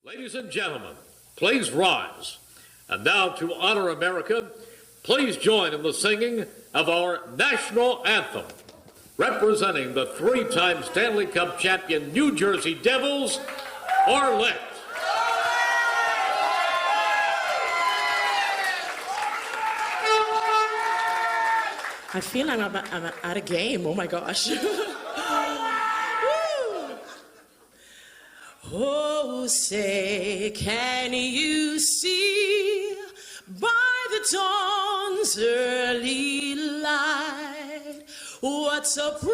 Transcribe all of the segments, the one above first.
Ladies and gentlemen, please rise. And now to honor America, please join in the singing of our national anthem. Representing the three-time Stanley Cup champion New Jersey Devils, Arlette. I feel like I'm at a game. Oh my gosh. Oh, say, can you see by the dawn's early light what so proudly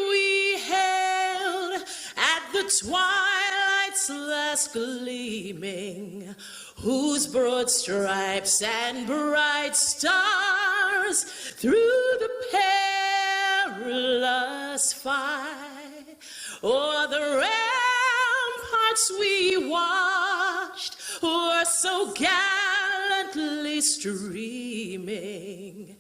we hailed at the twilight's last gleaming, whose broad stripes and bright stars through the perilous fight o'er the ramparts we watched were so gallantly streaming,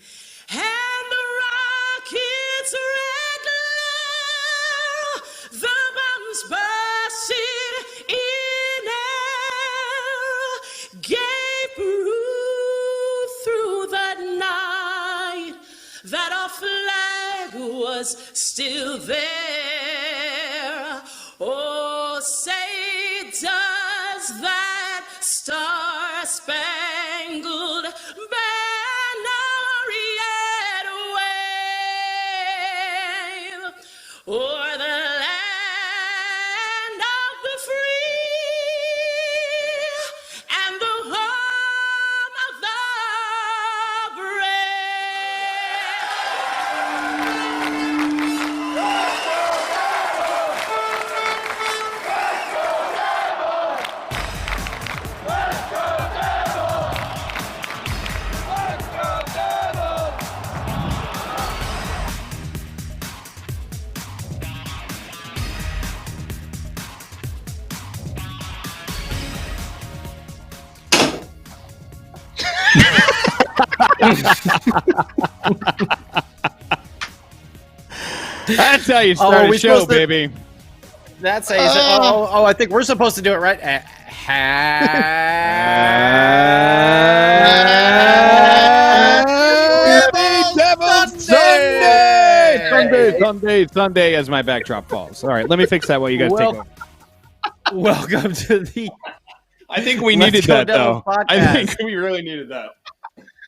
and the rocket's red glare, the bombs bursting in air, gave proof through the night that our flag was still there. Oh, say, does that star-spangled banner yet wave o'er the land of the free and the home of the That's how you start a show, baby. That's how you say. Oh, I think we're supposed to do it right. Happy Devil's Sunday as my backdrop falls. All right, let me fix that while you guys take over. Welcome to the. I think we needed that, though. I think we really needed that.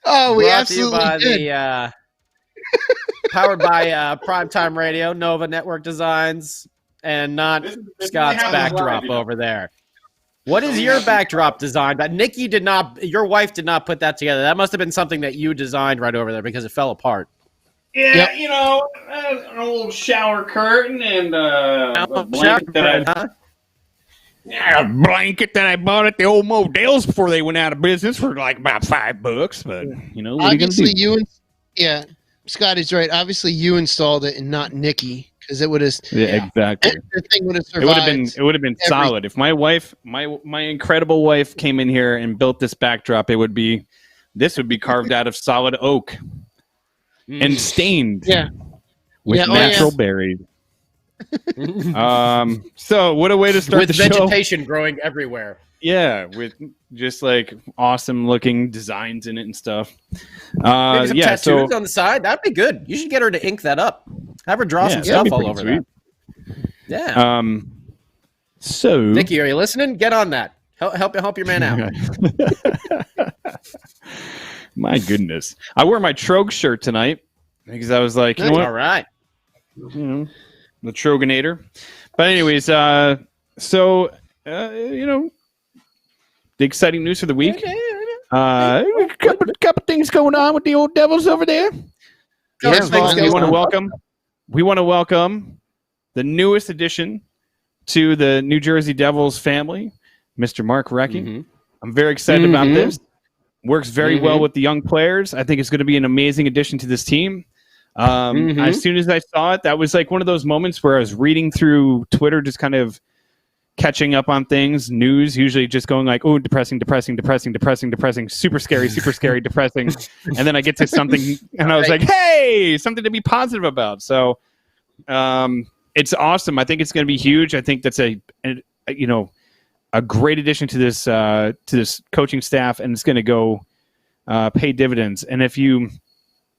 Oh, we Brought absolutely to you by did. Powered by Primetime Radio, Nova Network Designs, and not Scott's backdrop over there. What is your backdrop design? That Nikki did not, your wife did not put that together. That must have been something that you designed right over there because it fell apart. Yeah, Yep. you know, an old shower curtain and a blanket a blanket that I bought at the old Modell's before they went out of business for like about $5. But you know, what Obviously, are you yeah, Scotty's right. Obviously, you installed it and not Nikki, because it would have. yeah, exactly. The thing would have It would have been solid. If my wife, my incredible wife, came in here and built this backdrop, this would be carved out of solid oak and stained with natural berries. So what a way to start with the show. vegetation growing everywhere. Yeah, with just like awesome looking designs in it and stuff. Maybe some tattoos on the side. That'd be good. You should get her to ink that up. Have her draw some stuff all over that. Yeah. So Nikki, are you listening? Get on that. Help your man out. My goodness, I wore my Trog shirt tonight because I was like, you know what? All right. You know, the Troganator. But anyways, you know, the exciting news for the week. A couple things going on with the old Devils over there. First things we want to welcome the newest addition to the New Jersey Devils family, Mr. Mark Recchi. Mm-hmm. I'm very excited about this. Works very well with the young players. I think it's going to be an amazing addition to this team. As soon as I saw it, that was like one of those moments where I was reading through Twitter, just kind of catching up on things, news, usually just going like, oh, depressing, super scary, depressing. And then I get to something and I was like, hey, something to be positive about. So it's awesome. I think it's going to be huge. I think that's a great addition to this coaching staff, and it's going to go pay dividends. And if you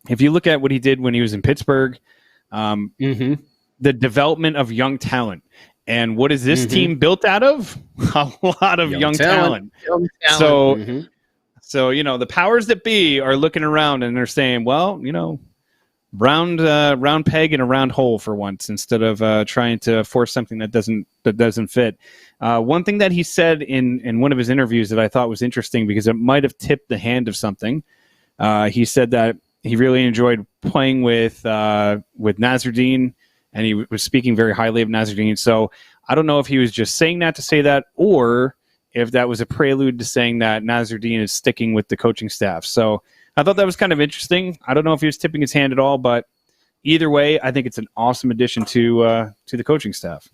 look at what he did when he was in Pittsburgh, the development of young talent, and what is this team built out of? A lot of young talent. So, the powers that be are looking around and they're saying, well, round peg in a round hole for once, instead of trying to force something that doesn't fit. One thing that he said in one of his interviews that I thought was interesting, because it might have tipped the hand of something. He said that he really enjoyed playing with Nasruddin, and he was speaking very highly of Nasruddin. So I don't know if he was just saying that to say that, or if that was a prelude to saying that Nasruddin is sticking with the coaching staff. So I thought that was kind of interesting. I don't know if he was tipping his hand at all, but either way, I think it's an awesome addition to the coaching staff.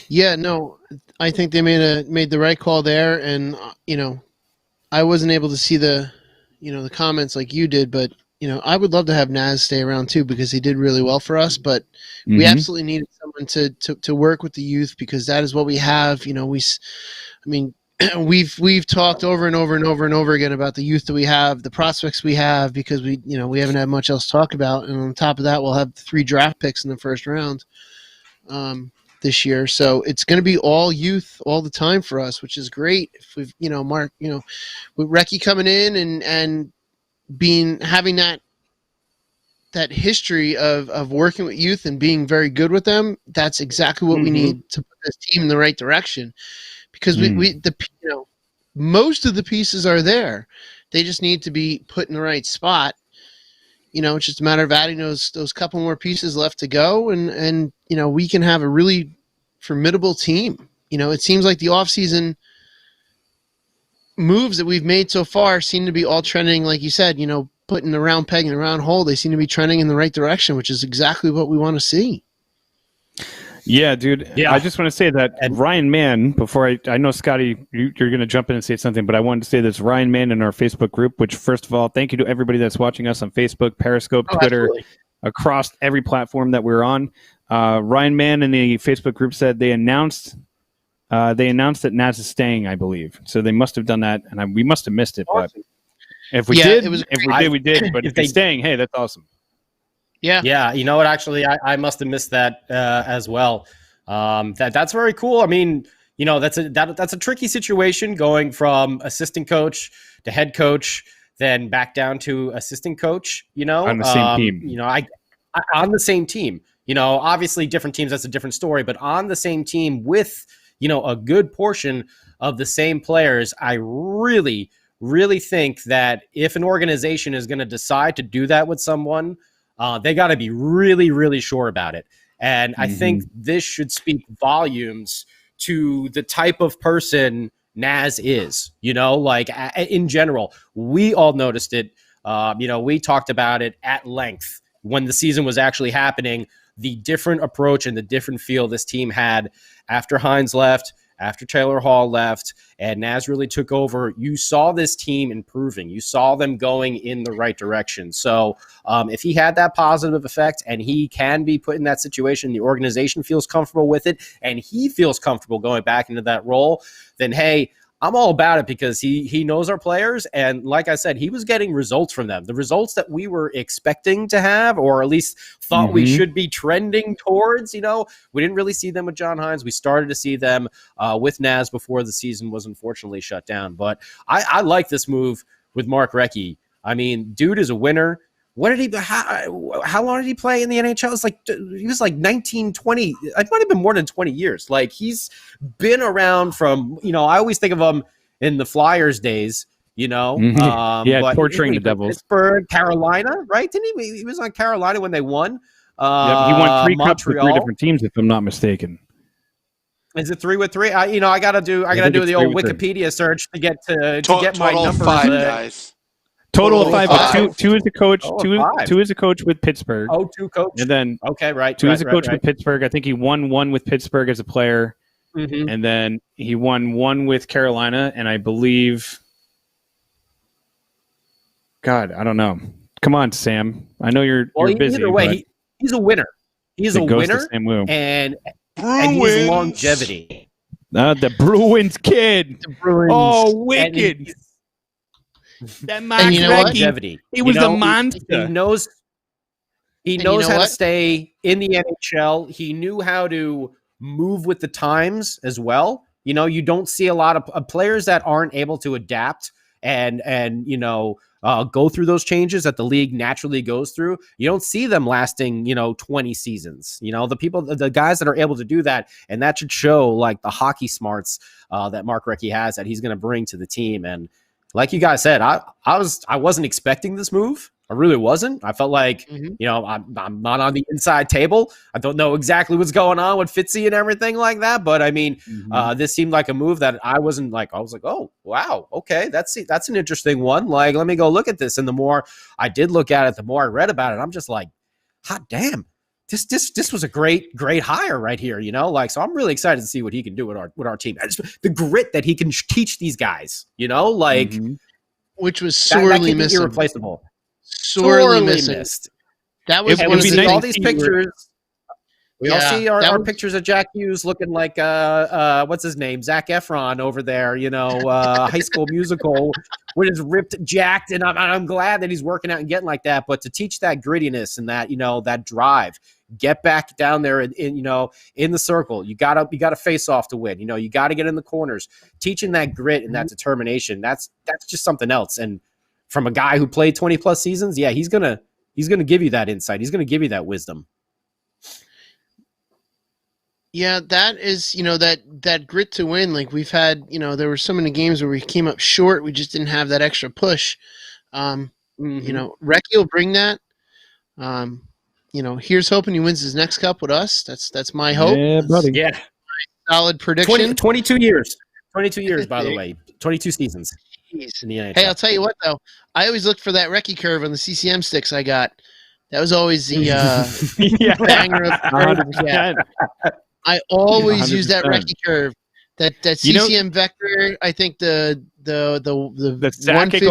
Yeah, no, I think they made the right call there, and I wasn't able to see the comments like you did, but I would love to have Naz stay around too, because he did really well for us. But we absolutely needed someone to work with the youth, because that is what we have. We've talked over and over and over and over again about the youth that we have, the prospects we have, because we haven't had much else to talk about. And on top of that, we'll have 3 draft picks in the first round this year. So it's going to be all youth all the time for us, which is great. If we've, Mark, with Recchi coming in and having that history of working with youth and being very good with them, that's exactly what we need to put this team in the right direction. Because most of the pieces are there. They just need to be put in the right spot. It's just a matter of adding those couple more pieces left to go, and we can have a really formidable team. It seems like the offseason moves that we've made so far seem to be all trending, like you said, putting the round peg in the round hole. They seem to be trending in the right direction, which is exactly what we want to see. Yeah, dude. Yeah. I just want to say that Ryan Mann, before I know, Scotty, you're going to jump in and say something, but I wanted to say this. Ryan Mann in our Facebook group, which, first of all, thank you to everybody that's watching us on Facebook, Periscope, Twitter, across every platform that we're on. Ryan Mann in the Facebook group said they announced that Naz is staying, I believe. So they must have done that, and we must have missed it. But if we did, we did. But if they're staying, hey, that's awesome. Yeah. You know what? Actually, I must have missed that as well. That's very cool. I mean, that's a tricky situation, going from assistant coach to head coach, then back down to assistant coach. On the same team. On the same team. Obviously different teams, that's a different story. But on the same team with a good portion of the same players, I really, really think that if an organization is going to decide to do that with someone, they got to be really, really sure about it. And I think this should speak volumes to the type of person Naz is, in general. We all noticed it. We talked about it at length when the season was actually happening, the different approach and the different feel this team had after Hines left, after Taylor Hall left, and Naz really took over. You saw this team improving. You saw them going in the right direction. So if he had that positive effect and he can be put in that situation, the organization feels comfortable with it, and he feels comfortable going back into that role, then, hey, I'm all about it, because he knows our players. And like I said, he was getting results from them. The results that we were expecting to have, or at least thought we should be trending towards, we didn't really see them with John Hines. We started to see them with Naz before the season was unfortunately shut down. But I like this move with Mark Recchi. I mean, dude is a winner. How long did he play in the NHL? It's like, he was like 19, 20. It might have been more than 20 years. Like, he's been around from, I always think of him in the Flyers days, but torturing the Devils. Pittsburgh, Carolina, right? Didn't he? He was on Carolina when they won. He won 3 cups with 3 different teams, if I'm not mistaken. Is it 3 with 3? I got to do the old Wikipedia search to get my numbers. 5 guys. Total of 5. Two is a coach. Two is a coach with Pittsburgh. Oh, 2 coach. And then two is a coach with Pittsburgh. I think he won 1 with Pittsburgh as a player, and then he won 1 with Carolina. And I believe, God, I don't know. Come on, Sam. I know you're busy. Either way, he's a winner. He's a winner, and his longevity. The Bruins kid. The Bruins. Oh, wicked. That Max you know what? Recchi, he was a monster. He knows how to stay in the NHL. He knew how to move with the times as well. You know, you don't see a lot of players that aren't able to adapt and go through those changes that the league naturally goes through. You don't see them lasting, 20 seasons. The guys that are able to do that, and that should show like the hockey smarts that Mark Recchi has that he's going to bring to the team. And like you guys said, I wasn't expecting this move. I really wasn't. I felt like, I'm not on the inside table. I don't know exactly what's going on with Fitzy and everything like that. But I mean, this seemed like a move that I wasn't like, I was like, oh, wow. Okay. That's an interesting one. Like, let me go look at this. And the more I did look at it, the more I read about it, I'm just like, hot damn. This was a great hire right here, so I'm really excited to see what he can do with our team. The grit that he can teach these guys, which was sorely missing. Irreplaceable. Sorely missed. That was one of the all these pictures. We all see our pictures of Jack Hughes looking like what's his name, Zac Efron over there. High School Musical with his ripped, jacked, and I'm glad that he's working out and getting like that. But to teach that grittiness and that that drive, get back down there in the circle. You gotta face off to win. You got to get in the corners. Teaching that grit and that determination. That's just something else. And from a guy who played 20 plus seasons, he's gonna give you that insight. He's gonna give you that wisdom. Yeah, that is, that grit to win. Like we've had, there were so many games where we came up short. We just didn't have that extra push. Recchi will bring that. Here's hoping he wins his next cup with us. That's my hope. Yeah, buddy. Yeah. Solid prediction. 22 years. 22 years, by the way. 22 seasons. In the NHL. Hey, I'll tell you what, though. I always looked for that Recchi curve on the CCM sticks I got. That was always the banger of curves. I always 100%. Use that Recchi curve. That CCM vector. I think the Sakic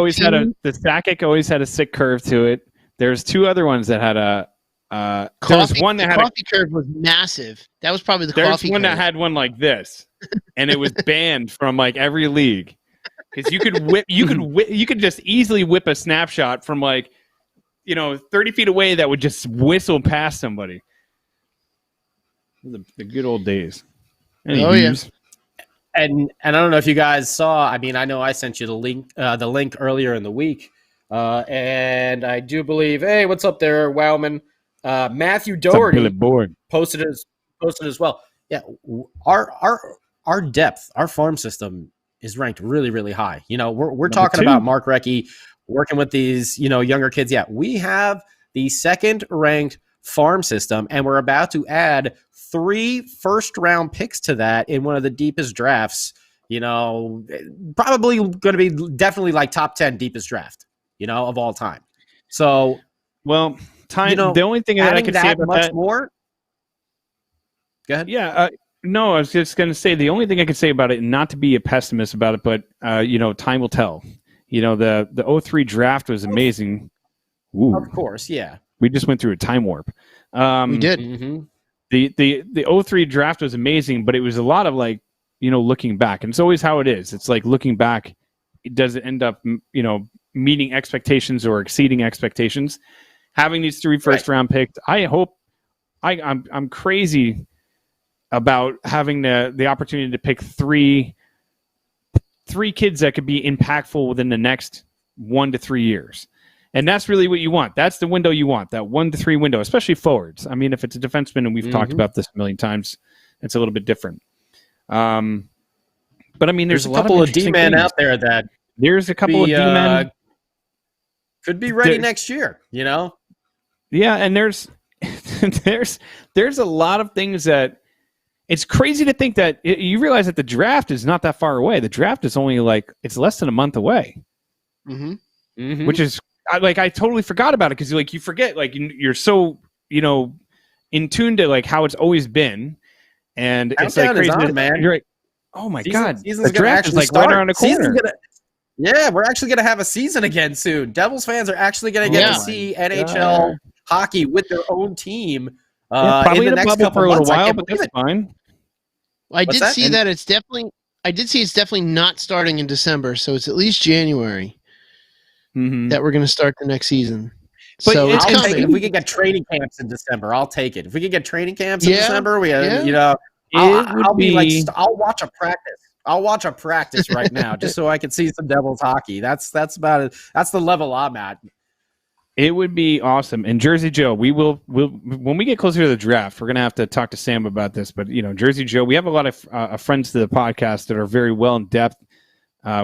always had a sick curve to it. There's two other ones that had a. There was one that had coffee curve was massive. That was probably the coffee curve. There's one that had one like this, and it was banned from like every league because you could just easily whip a snapshot from 30 feet away that would just whistle past somebody. The good old days. Yes. And I don't know if you guys saw. I mean, I know I sent you the link earlier in the week, and I do believe. Hey, what's up there, Wowman? Matthew Doherty posted as well. Yeah, our depth, our farm system is ranked really, really high. We're talking about Mark Recchi working with these younger kids. Yeah, we have the second ranked farm system, and we're about to add 3 first-round picks to that in one of the deepest drafts. Probably going to be definitely like top 10 deepest draft, of all time. So, well, the only thing that I can say about that more. Go ahead. Yeah. No, I was just going to say the only thing I can say about it, and not to be a pessimist about it, but time will tell. The 03 draft was amazing. Ooh. Of course, yeah. We just went through a time warp. We did. Mm-hmm. The 03 draft was amazing, but it was a lot of looking back, and it's always how it is. It's like looking back, does it end up meeting expectations or exceeding expectations? Having these 3 first round picks, I hope. I'm crazy about having the opportunity to pick three kids that could be impactful within the next 1 to 3 years. And that's really what you want. That's the window you want, that 1 to 3 window, especially forwards. I mean, if it's a defenseman, and we've talked about this a million times, it's a little bit different. But I mean, there's a couple of D-men out there that there's a couple of D-men could be ready next year, Yeah, and there's a lot of things that it's crazy to think that you realize that the draft is not that far away. The draft is only it's less than a month away, which is I totally forgot about it because you forget you're so in tune to how it's always been, and it's crazy, man. You're oh my god, the draft is right around the corner. Yeah, we're actually going to have a season again soon. Devils fans are actually going to get to see NHL hockey with their own team probably in the next couple for a little months. while, but that's fine. I did see that it's definitely. I did see it's definitely not starting in December, so it's at least January that we're going to start the next season. But so it's coming. If we could get training camps in December, I'll take it. If we could get training camps in December, I'll watch a practice. I'll watch a practice right now just so I can see some Devils hockey. That's about it. That's the level I'm at. It would be awesome. And Jersey Joe, we'll when we get closer to the draft, we're gonna have to talk to Sam about this. But Jersey Joe, we have a lot of friends to the podcast that are very well in depth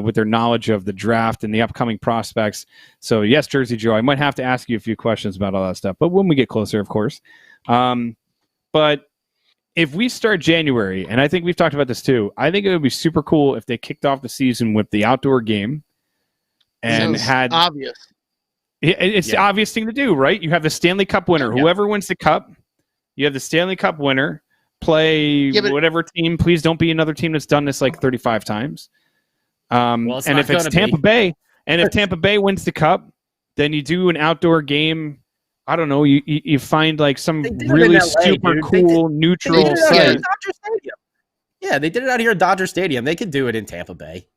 with their knowledge of the draft and the upcoming prospects. So yes, Jersey Joe, I might have to ask you a few questions about all that stuff, but when we get closer, of course. But if we start January, and I think we've talked about this too, I think it would be super cool if they kicked off the season with the outdoor game and had obvious. It's the obvious thing to do, right? You have the Stanley Cup winner. Yeah. Whoever wins the cup, you have the Stanley Cup winner play whatever team. Please don't be another team that's done this like 35 times. And if it's Tampa Bay, and if Tampa Bay wins the cup, then you do an outdoor game. I don't know. You find like some really super cool neutral site. Dodger Stadium. Yeah, they did it out here at Dodger Stadium. They could do it in Tampa Bay.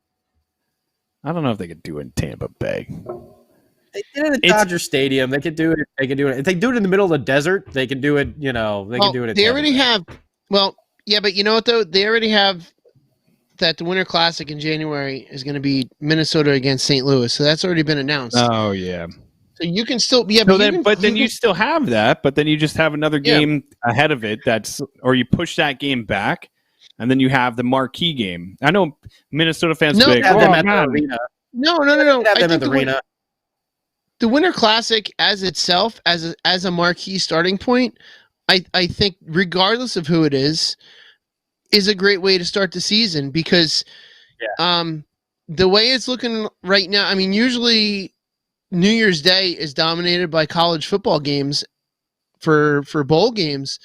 I don't know if they could do it in Tampa Bay. They did it at Dodger Stadium. They could do it. They could do it. If they do it in the middle of the desert, they can do it. They can do it. They already have. Well, yeah, but you know what though? They already have that the Winter Classic in January is going to be Minnesota against St. Louis. So that's already been announced. Oh yeah. So you can still then you still have that, but then you just have another game ahead of it or you push that game back, and then you have the marquee game. I know Minnesota fans No. Have them at the arena. No. Have them at the arena. The Winter Classic as itself, as a marquee starting point, I think regardless of who it is a great way to start the season because the way it's looking right now, I mean, usually New Year's Day is dominated by college football games for bowl games.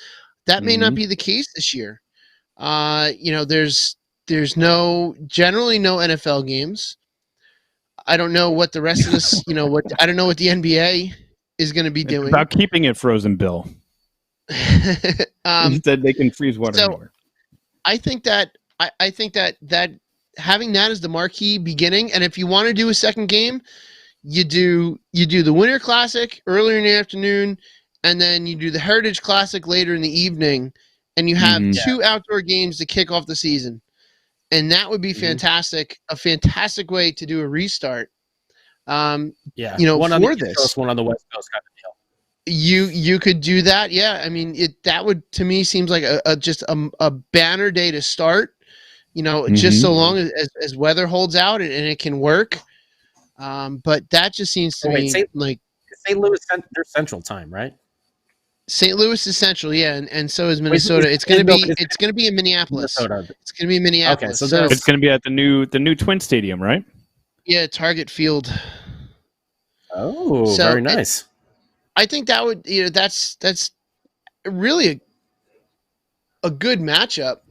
That may not be the case this year. There's generally no NFL games. I don't know what the rest of this, I don't know what the NBA is going to be doing. It's about keeping it frozen, Bill. Instead, they can freeze water more. I think that having that as the marquee beginning, and if you want to do a second game, you do the Winter Classic earlier in the afternoon, and then you do the Heritage Classic later in the evening, and you have two outdoor games to kick off the season. And that would be fantastic, a fantastic way to do a restart. One on for the this. East Coast, one on the West Coast kind of deal. You could do that, yeah. I mean, that would to me seems like just a banner day to start. Just so long as weather holds out and it can work. But that just seems to me like St. Louis. They're Central Time, right? St. Louis is Central, yeah, and so is Minnesota. It's going to be in Minneapolis. Minnesota. It's going to be in Minneapolis. Okay, so it's going to be at the new Twin Stadium, right? Yeah, Target Field. Oh, very nice. I think that would that's really a good matchup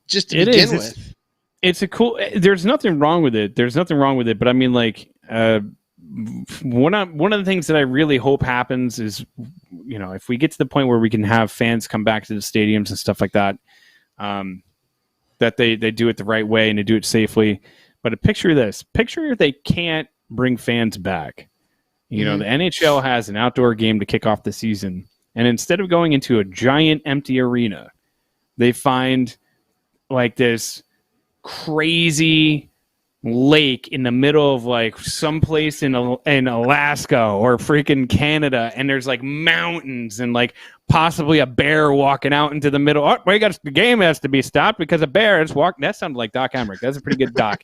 just to begin with. It's a cool. There's nothing wrong with it. But I mean, like, one of the things that I really hope happens is, if we get to the point where we can have fans come back to the stadiums and stuff like that, that they do it the right way and they do it safely. But picture this: picture they can't bring fans back. The NHL has an outdoor game to kick off the season, and instead of going into a giant empty arena, they find like this crazy lake in the middle of like someplace in Alaska or freaking Canada, and there's like mountains and like possibly a bear walking out into the middle. Oh, the game has to be stopped because a bear has walked. That sounded like Doc Emmerich. That's a pretty good doc.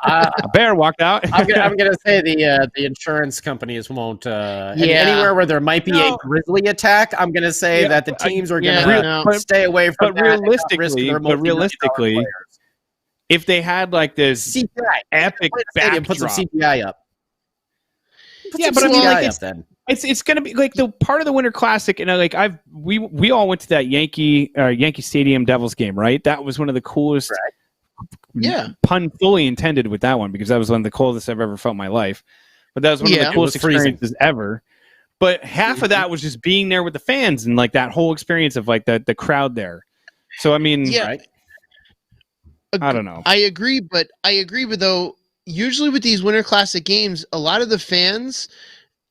A bear walked out. I'm gonna say the insurance companies won't. Anywhere where there might be a grizzly attack, I'm gonna say that the teams are gonna stay away from that. But realistically, if they had like this CPI, epic backdrop, put some CPI up. But I mean, like it's going to be like the part of the Winter Classic, and like we all went to that Yankee Stadium Devils game, right? That was one of the coolest. Right. Yeah, pun fully intended with that one because that was one of the coldest I've ever felt in my life. But that was one of the coolest experiences ever. But half of that was just being there with the fans and like that whole experience of like the crowd there. So I mean, right. I don't know. I agree, but though usually with these Winter Classic games, a lot of the fans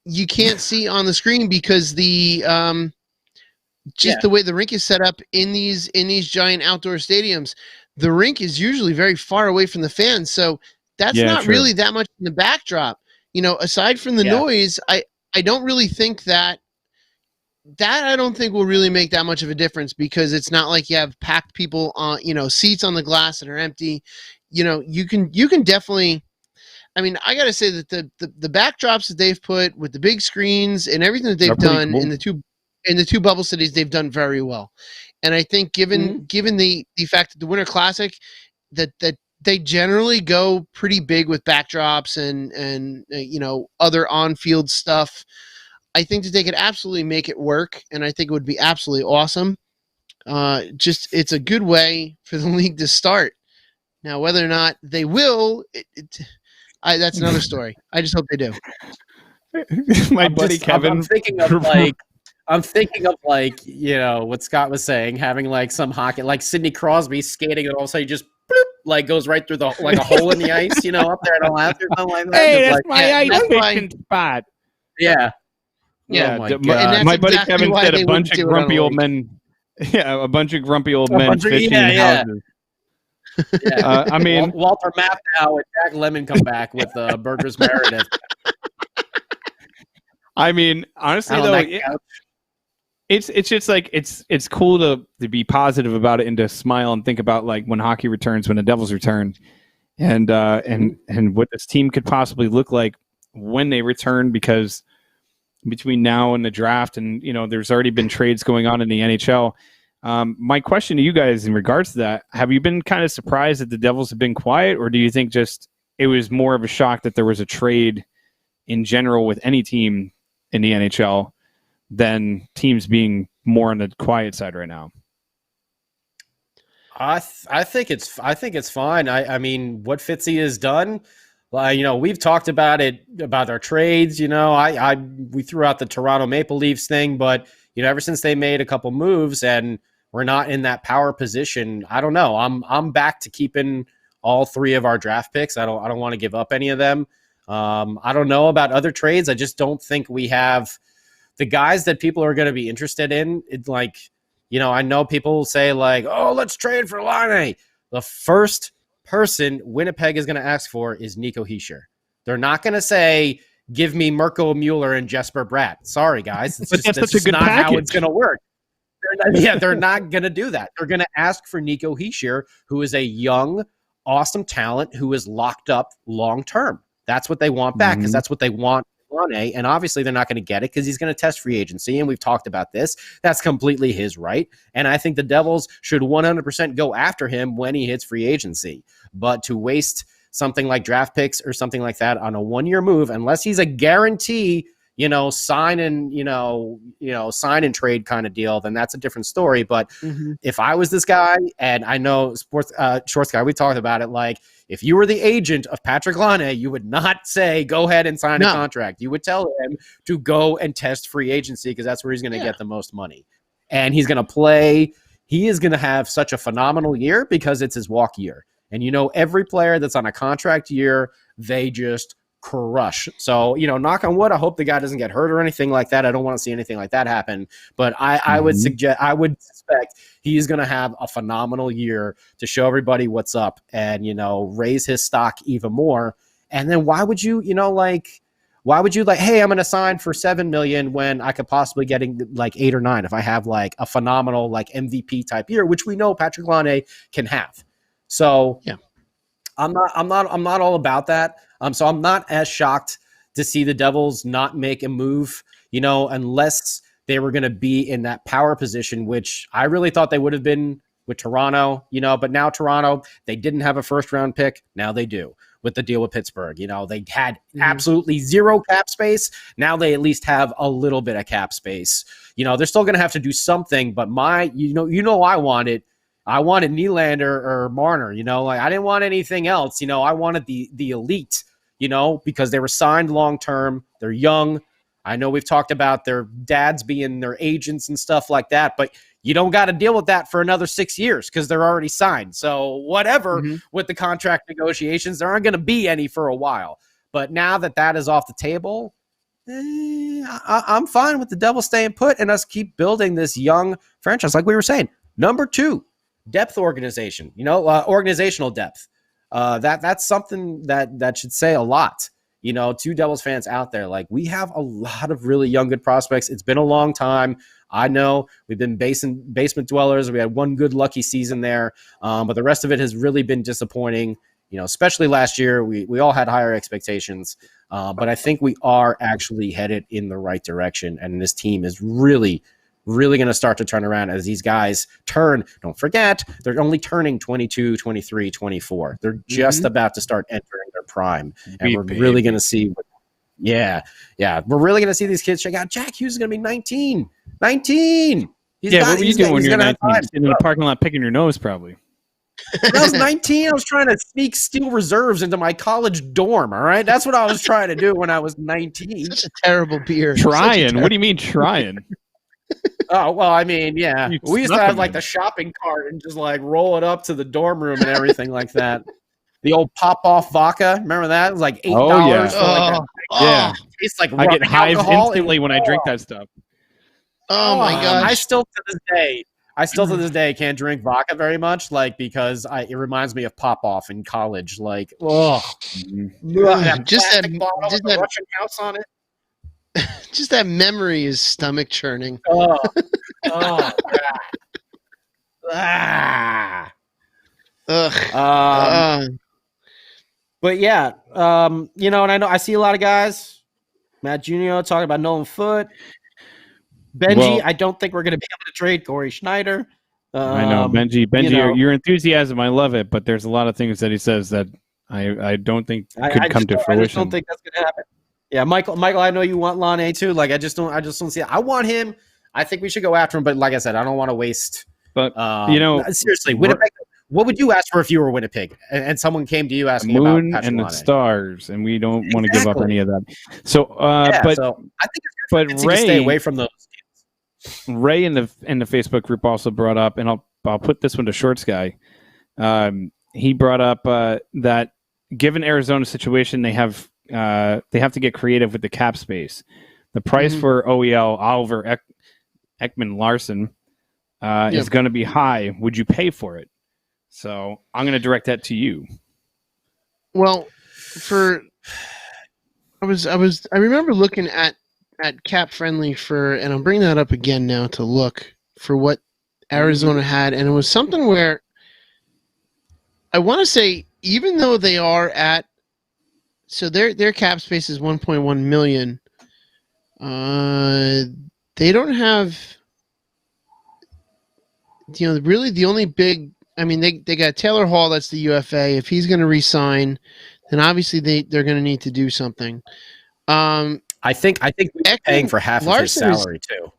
you can't see on the screen because the the way the rink is set up in these giant outdoor stadiums, the rink is usually very far away from the fans, so that's not really that much in the backdrop. Aside from the noise, I don't really think that I don't think will really make that much of a difference because it's not like you have packed people on, seats on the glass that are empty. You can definitely. I mean, I got to say that the backdrops that they've put with the big screens and everything that they've done cool. in the two bubble cities, they've done very well. And I think given the fact that the Winter Classic, that they generally go pretty big with backdrops and other on-field stuff. I think that they could absolutely make it work, and I think it would be absolutely awesome. It's a good way for the league to start. Now, whether or not they will, that's another story. I just hope they do. My buddy Kevin. I'm thinking of what Scott was saying, having like some hockey, like Sidney Crosby skating, and all of a sudden just bloop, goes right through a hole in the ice, up there at Alaska or something like that. Hey, that's my ice fishing spot. Yeah. Yeah, Oh my buddy Kevin said a bunch of grumpy old men. Yeah, a bunch of grumpy old men fishing in houses. Yeah. I mean, Walter Matthau and Jack Lemmon come back with Burgers Meredith. I mean, honestly though, it's just like it's cool to be positive about it and to smile and think about like when hockey returns, when the Devils return, and what this team could possibly look like when they return, because between now and the draft, and there's already been trades going on in the NHL. My question to you guys in regards to that: have you been kind of surprised that the Devils have been quiet, or do you think just it was more of a shock that there was a trade in general with any team in the NHL than teams being more on the quiet side right now? I think it's fine. I mean, what Fitzy has done. We've talked about our trades. We threw out the Toronto Maple Leafs thing, but ever since they made a couple moves and we're not in that power position, I don't know. I'm back to keeping all three of our draft picks. I don't want to give up any of them. I don't know about other trades. I just don't think we have the guys that people are going to be interested in. It's like, I know people say like, oh, let's trade for Laine. The first person Winnipeg is going to ask for is Nico Hischier. They're not going to say, give me Mirko Mueller and Jesper Bratt. Sorry, guys. It's just not package. How it's going to work. They're not going to do that. They're going to ask for Nico Hischier, who is a young, awesome talent who is locked up long-term. That's what they want back because that's what they want. And obviously they're not going to get it because he's going to test free agency, and we've talked about this. That's completely his right, and I think the Devils should 100% go after him when he hits free agency. But to waste something like draft picks or something like that on a one-year move, unless he's a guarantee, sign and trade kind of deal, then that's a different story. But if I was this guy, and I know sports shorts guy, we talked about it, like if you were the agent of Patrick Laine, you would not say, go ahead and sign a contract. You would tell him to go and test free agency because that's where he's going to get the most money. And he's going to play. He is going to have such a phenomenal year because it's his walk year. And every player that's on a contract year, they just crush. So, knock on wood, I hope the guy doesn't get hurt or anything like that. I don't want to see anything like that happen. But I would suspect he's going to have a phenomenal year to show everybody what's up and, raise his stock even more. And then why would you, hey, I'm going to sign for $7 million when I could possibly getting like 8 or 9 if I have like a phenomenal like MVP type year, which we know Patrick Laine can have. So yeah, I'm not all about that. So I'm not as shocked to see the Devils not make a move, unless they were going to be in that power position, which I really thought they would have been with Toronto, but now Toronto, they didn't have a first round pick. Now they do with the deal with Pittsburgh. They had absolutely zero cap space. Now they at least have a little bit of cap space. They're still going to have to do something, but I wanted Nylander or Marner, I didn't want anything else. I wanted the elite, because they were signed long-term. They're young. I know we've talked about their dads being their agents and stuff like that, but you don't got to deal with that for another 6 years because they're already signed. So whatever with the contract negotiations, there aren't going to be any for a while. But now that is off the table, I'm fine with the Devils staying put and us keep building this young franchise. Like we were saying, number 2, depth organization, organizational depth. That's something that should say a lot. To Devils fans out there, like we have a lot of really young, good prospects. It's been a long time. I know we've been basement dwellers. We had one good lucky season there, but the rest of it has really been disappointing. Especially last year, we all had higher expectations, but I think we are actually headed in the right direction, and this team is really, really going to start to turn around as these guys turn. Don't forget, they're only turning 22, 23, 24. They're just about to start entering their prime, and we're really going to see we're really going to see these kids check out. Jack Hughes is going to be 19. What were you doing when you were 19? Sitting in the parking lot picking your nose, probably. When I was 19, I was trying to sneak steel reserves into my college dorm, all right? That's what I was trying to do when I was 19. Such a terrible beer. Trying? What do you mean trying? Oh, well, I mean, yeah. We used to have like the shopping cart and just like roll it up to the dorm room and everything like that. The old pop-off vodka. Remember that? It was like $8. Oh, yeah. Yeah. Tastes like I get hives alcohol. instantly when I drink that stuff. Oh my gosh. I still to this day can't drink vodka very much, like because it reminds me of Pop-Off in college. Like, just that Russian house on it. Just that memory is stomach churning. God. But yeah, and I know I see a lot of guys, Matt Jr. talking about Nolan Foote. Benji, I don't think we're going to be able to trade Corey Schneider. I know, Benji, your enthusiasm, I love it, but there's a lot of things that he says that I don't think could come to fruition. I just don't think that's going to happen. Yeah, Michael, I know you want Lane too. Like, I just don't see it. I want him. I think we should go after him, but like I said, I don't want to waste. But seriously, Winnipeg. What would you ask for if you were Winnipeg and someone came to you asking about Moon and the stars, and we don't want to give up any of that. So, I think it's good to stay away from those games. Ray in the Facebook group also brought up, and I'll put this one to Shorts Guy. He brought up that given Arizona's situation, they have to get creative with the cap space. The price for OEL Oliver Ekman Larson is going to be high. Would you pay for it? So I'm going to direct that to you. Well, I remember looking at Cap Friendly and I'm bringing that up again now to look for what Arizona had, and it was something where I want to say, even though they are at, so their cap space is 1.1 million. They don't have, really the only big. I mean, they got Taylor Hall. That's the UFA. If he's going to re-sign, then obviously they're going to need to do something. I think we're paying for half of his salary too.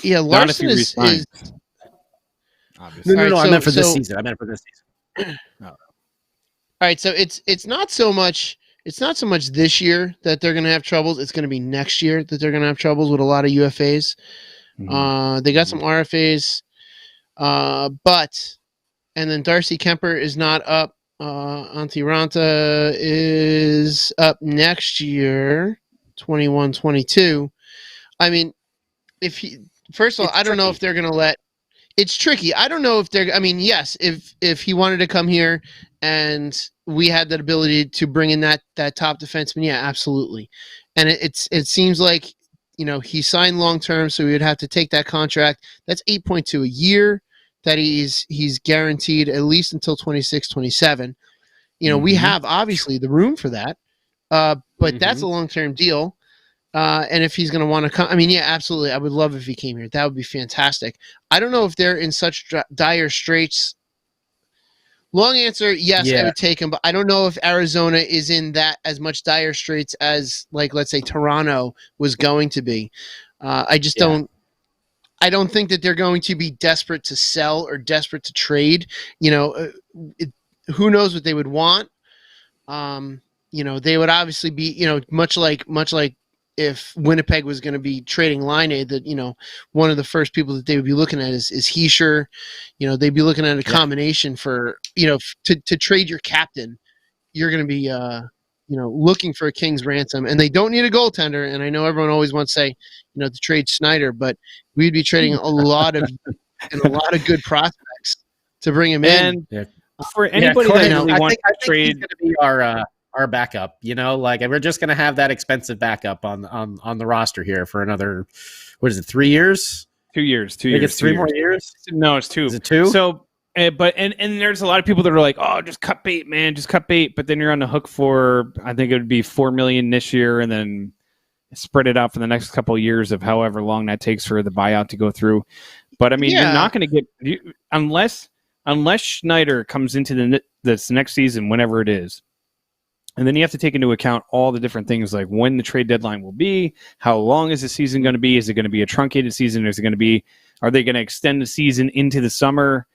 Yeah, Larson is. No. I meant for this season. All right, so it's not so much this year that they're going to have troubles. It's going to be next year that they're going to have troubles with a lot of UFAs. They got some RFAs. And then Darcy Kemper is not up. Antti Ranta is up next year, 21-22. I mean, first of all, I don't know if they're going to let. It's tricky. I don't know if they're. I mean, yes, if he wanted to come here and we had that ability to bring in that top defenseman, yeah, absolutely. And it seems like he signed long term, so we would have to take that contract. That's 8.2 a year that he's guaranteed at least until 26, 27. We have obviously the room for that, but that's a long term deal. And if he's going to want to come, I mean, yeah, absolutely. I would love if he came here. That would be fantastic. I don't know if they're in such dire straits. Long answer, yes, I would take him, but I don't know if Arizona is in that as much dire straits as, like, let's say Toronto was going to be. I just don't. I don't think that they're going to be desperate to sell or desperate to trade. Who knows what they would want? They would obviously be, much like if Winnipeg was going to be trading Line, that one of the first people that they would be looking at is Heischer. They'd be looking at a combination for to trade your captain. You're going to be looking for a king's ransom, and they don't need a goaltender. And I know everyone always wants to say to trade Schneider, but we'd be trading a lot of good prospects to bring him in. For anybody that really wants to trade, he's going to be our backup. And we're just going to have that expensive backup on the roster here for another. What is it? 3 years? 2 years. 2 I years. think it's 3 more years. No, it's 2. Is it 2? So, and there's a lot of people that are like, oh, just cut bait, man, just cut bait. But then you're on the hook for, I think it would be $4 million this year, and then spread it out for the next couple of years of however long that takes for the buyout to go through. But I mean, you're not going to get unless Schneider comes into this next season, whenever it is. And then you have to take into account all the different things like when the trade deadline will be, how long is the season going to be? Is it going to be a truncated season? Are they going to extend the season into the summer?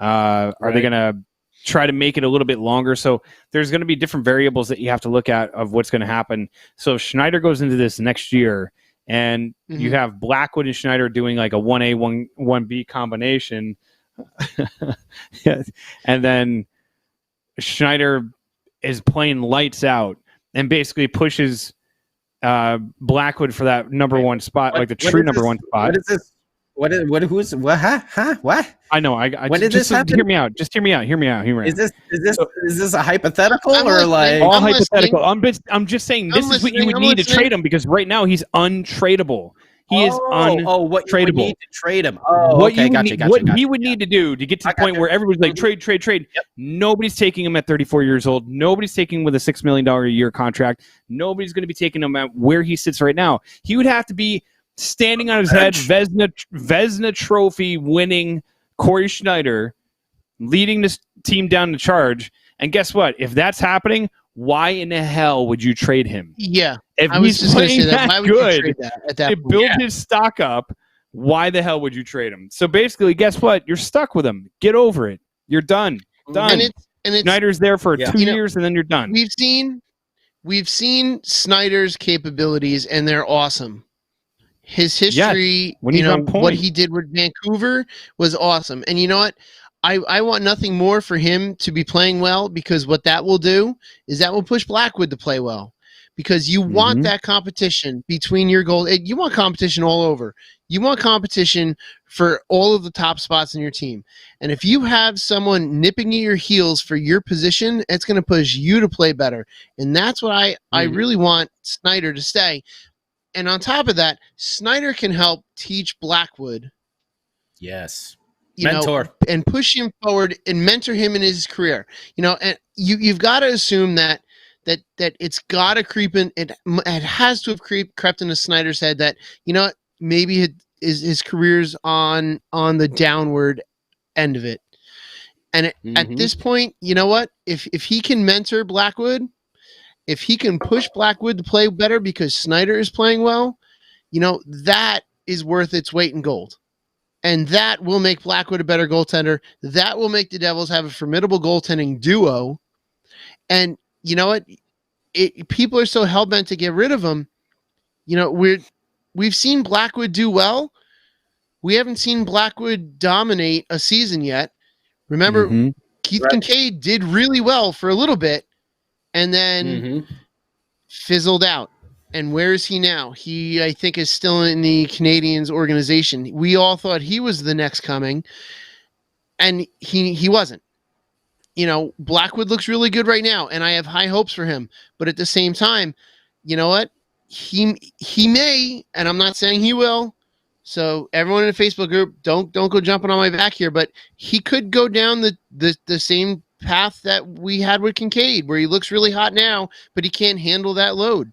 Are they going to try to make it a little bit longer? So there's going to be different variables that you have to look at of what's going to happen. So if Schneider goes into this next year and you have Blackwood and Schneider doing like a 1A, 1B combination, and then Schneider is playing lights out and basically pushes Blackwood for that number one spot, like the true number one spot. What is this? What? Huh? What? I know. When did this happen? Hear me out. Just hear me out. Is this a hypothetical or like all hypothetical? I'm just saying this is what you would need to trade him, because right now he's untradeable. He is untradeable. What you would need to trade him. What he would need to do to get to the point where everybody's like, trade. Yep. Nobody's taking him at 34 years old. Nobody's taking him with a $6 million a year contract. Nobody's going to be taking him at where he sits right now. He would have to be standing on his head, Vezina Trophy winning Corey Schneider, leading this team down the charge. And guess what? If that's happening, why in the hell would you trade him? Yeah. If I was he's just going to say that. that Why would you good, trade that at that to point? build his stock up, why the hell would you trade him? So basically, guess what? You're stuck with him. Get over it. You're done. Done. And it's Schneider's there for 2 years, and then you're done. We've seen Snyder's capabilities, and they're awesome. His history, when he's on point. What he did with Vancouver was awesome. And you know what? I want nothing more for him to be playing well, because what that will do is that will push Blackwood to play well. Because you want that competition between your goals. You want competition all over. You want competition for all of the top spots in your team. And if you have someone nipping at your heels for your position, it's going to push you to play better. And that's what I really want Snyder to stay. And on top of that, Snyder can help teach Blackwood. Yes. Mentor. And push him forward and mentor him in his career. And you've got to assume that it's got to creep in. It has to have crept into Snyder's head that, maybe his career's on the downward end of it. And at this point, you know what? If he can mentor Blackwood, if he can push Blackwood to play better because Snyder is playing well, that is worth its weight in gold. And that will make Blackwood a better goaltender. That will make the Devils have a formidable goaltending duo. And you know what? People are so hell-bent to get rid of him. We've seen Blackwood do well. We haven't seen Blackwood dominate a season yet. Remember, Keith Kincaid did really well for a little bit and then fizzled out. And where is he now? He, I think, is still in the Canadiens organization. We all thought he was the next coming, and he wasn't. Blackwood looks really good right now, and I have high hopes for him. But at the same time, you know what? He may, and I'm not saying he will. So everyone in the Facebook group, don't go jumping on my back here. But he could go down the same path that we had with Kincaid, where he looks really hot now, but he can't handle that load.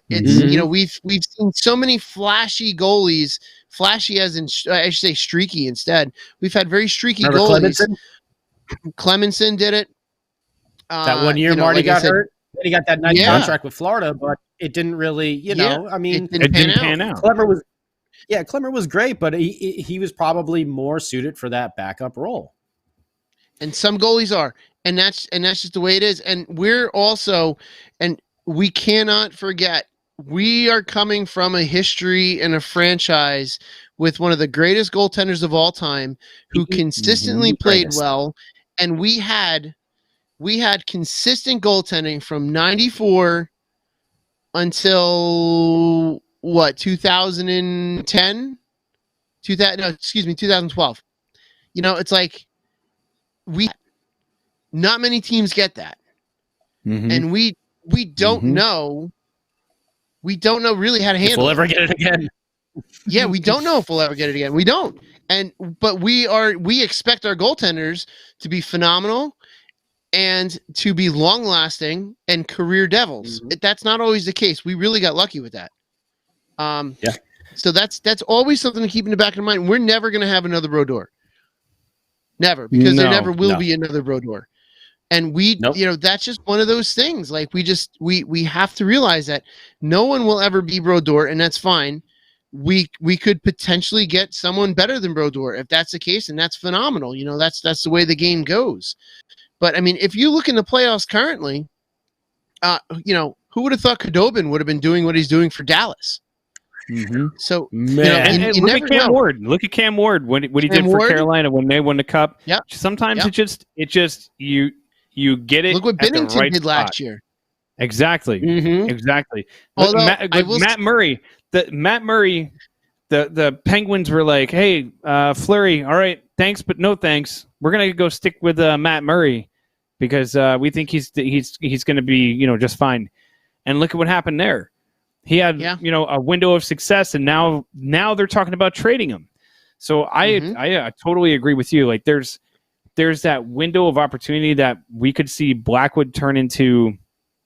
We've seen so many flashy goalies, flashy as in I should say streaky instead. We've had very streaky goalies. Clemenson did it. That 1 year Marty got hurt. Then he got that nice contract with Florida, but it didn't really, it didn't pan out. Clemmer was great, but he was probably more suited for that backup role. And some goalies are, and that's just the way it is. And we're also, and we cannot forget we are coming from a history and a franchise with one of the greatest goaltenders of all time who consistently played well, and we had consistent goaltending from 94 until what, 2010? 2012. You know, it's like not many teams get that. And we don't know. We don't know really how to handle it. If we'll ever get it again. Yeah, we don't know if we'll ever get it again. We don't. But we expect our goaltenders to be phenomenal and to be long lasting and career devils. That's not always the case. We really got lucky with that. Yeah. So that's always something to keep in the back of mind. We're never going to have another Brodeur. Never, because there never will be another Brodeur. And you know, that's just one of those things. Like we have to realize that no one will ever be Brodeur, and that's fine. We could potentially get someone better than Brodeur if that's the case, and that's phenomenal. You know, that's the way the game goes. But I mean, if you look in the playoffs currently, you know, who would have thought Khudobin would have been doing what he's doing for Dallas? So, man, and look at Cam Ward. Look at Cam Ward when he did for Carolina when they won the Cup. Yeah. Sometimes it just you get it. Look what Binnington right did spot. last year. Exactly. Exactly. Although Matt Murray. The Penguins were like, "Hey, Fleury, all right, thanks, but no thanks. We're gonna go stick with Matt Murray because we think he's gonna be, you know, just fine." And look at what happened there. He had you know, a window of success, and now they're talking about trading him. So I totally agree with you. Like there's that window of opportunity that we could see Blackwood turn into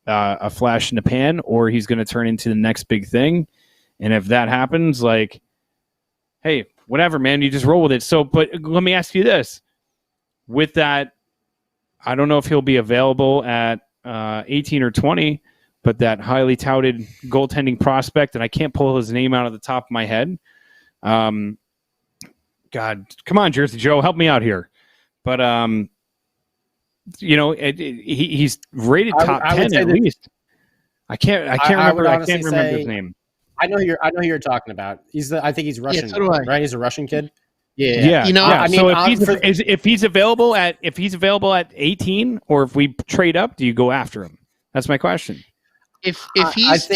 a flash in the pan, or he's going to turn into the next big thing. And if that happens, like, hey, whatever, man, you just roll with it. So, but let me ask you this: with that, I don't know if he'll be available at 18 or 20, but that highly touted goaltending prospect, and I can't pull his name out of the top of my head. God, come on, Jersey Joe, help me out here. But you know, he's rated top 10 at least. I can't remember his name. I know who you're talking about. I think he's Russian, right? He's a Russian kid. Yeah. You know, I mean, so if he's available at 18, or if we trade up, do you go after him? That's my question. If he's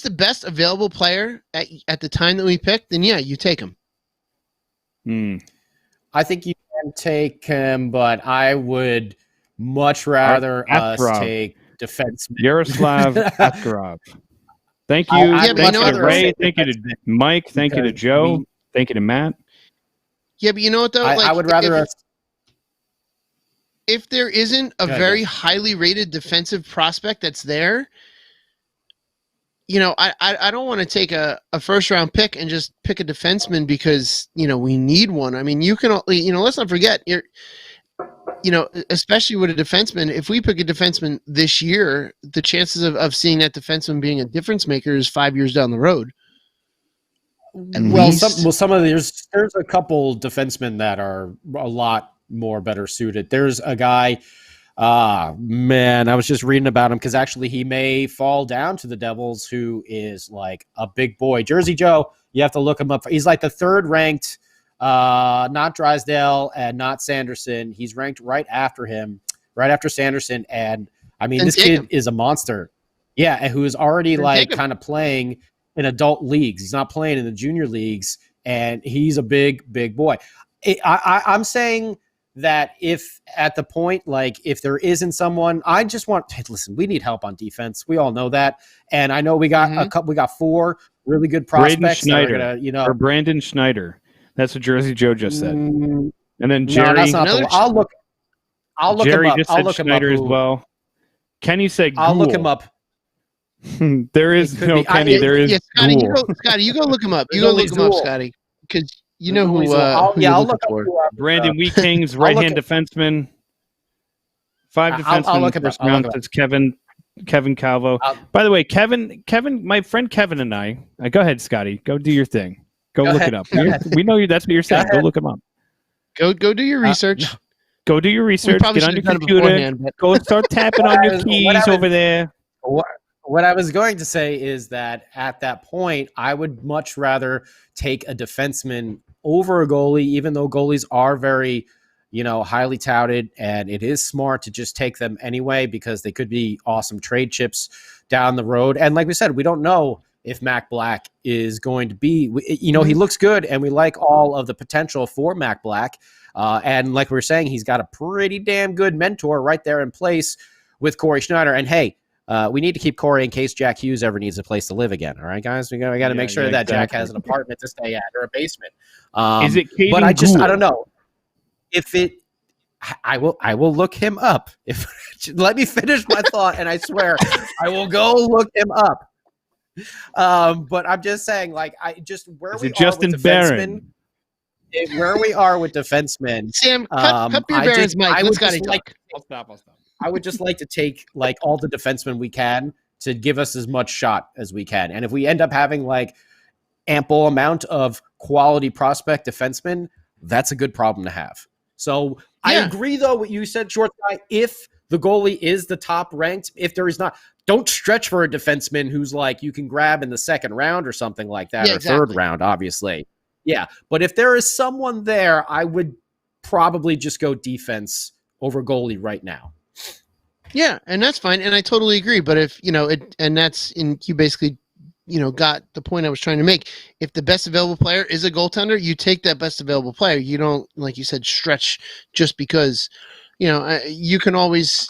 the best available player at the time that we picked, then yeah, you take him. I think you can take him, but I would much rather us take defenseman. Yaroslav Askarov. Thank you. Thank you to Ray. Thank you to Mike. Thank you to Joe. Thank you to Matt. Yeah, but you know what, though? I would rather if there isn't a very highly rated defensive prospect that's there, you know, I don't want to take a first round pick and just pick a defenseman because, you know, we need one. I mean, you can, you know, let's not forget, you know, especially with a defenseman, if we pick a defenseman this year, the chances of seeing that defenseman being a difference maker is 5 years down the road. Some of there's a couple defensemen that are a lot more better suited. There's a guy. Man, I was just reading about him because actually he may fall down to the Devils, who is like a big boy. Jersey Joe, you have to look him up. He's like the third ranked, not Drysdale and not Sanderson. He's ranked right after him, right after Sanderson. And I mean, this kid is a monster. Yeah, and who is already like kind of playing in adult leagues. He's not playing in the junior leagues, and he's a big boy. I'm saying that if at the point, like if there isn't someone, I just want to listen, we need help on defense. We all know that. And I know we got a couple, we got 4 really good prospects. Brandon Schneider. That's what Jersey Joe just said. And then Jerry. No, that's not I'll look Jerry him up. Just I'll said look Schneider him up. As well. Kenny said I'll Ghoul. look him up. There is no Kenny. There is Scotty, you go look him up. You go look him up, Scotty, because you know who. I'll look for. Brandon Weeking's right-hand defenseman. 5 defensemen first round. That's Kevin Calvo. By the way, Kevin, my friend Kevin and I. Go ahead, Scotty. Go do your thing. Go look it up. We know you. That's what you're saying. Go look him up. Go do your research. Go do your research. Get on your computer. Go start tapping on your keys over there. what I was going to say is that at that point, I would much rather take a defenseman over a goalie, even though goalies are very, highly touted, and it is smart to just take them anyway because they could be awesome trade chips down the road. And like we said, we don't know if Mac Black is going to be, he looks good, and we like all of the potential for Mac Black. And like we were saying, he's got a pretty damn good mentor right there in place with Corey Schneider. And hey, we need to keep Corey in case Jack Hughes ever needs a place to live again. All right, guys, we got to make sure that Jack has an apartment to stay at or a basement. Is it Caden but I Gould? don't know if it. I will look him up. If let me finish my thought, and I swear I will go look him up. But I'm just saying, like, where we are Justin with Barron? defensemen, where we are with defensemen. Sam, cut your Barron's mic. I Let's would just talk. I'll stop. I would just like to take like all the defensemen we can to give us as much shot as we can. And if we end up having like ample amount of quality prospect defensemen, that's a good problem to have. So I agree though what you said, Short Guy. If the goalie is the top ranked, if there is not, don't stretch for a defenseman who's like you can grab in the second round or something like that, or third round, obviously. Yeah. But if there is someone there, I would probably just go defense over goalie right now. Yeah, and that's fine, and I totally agree. But if you basically, got the point I was trying to make. If the best available player is a goaltender, you take that best available player. You don't, like you said, stretch just because. You can always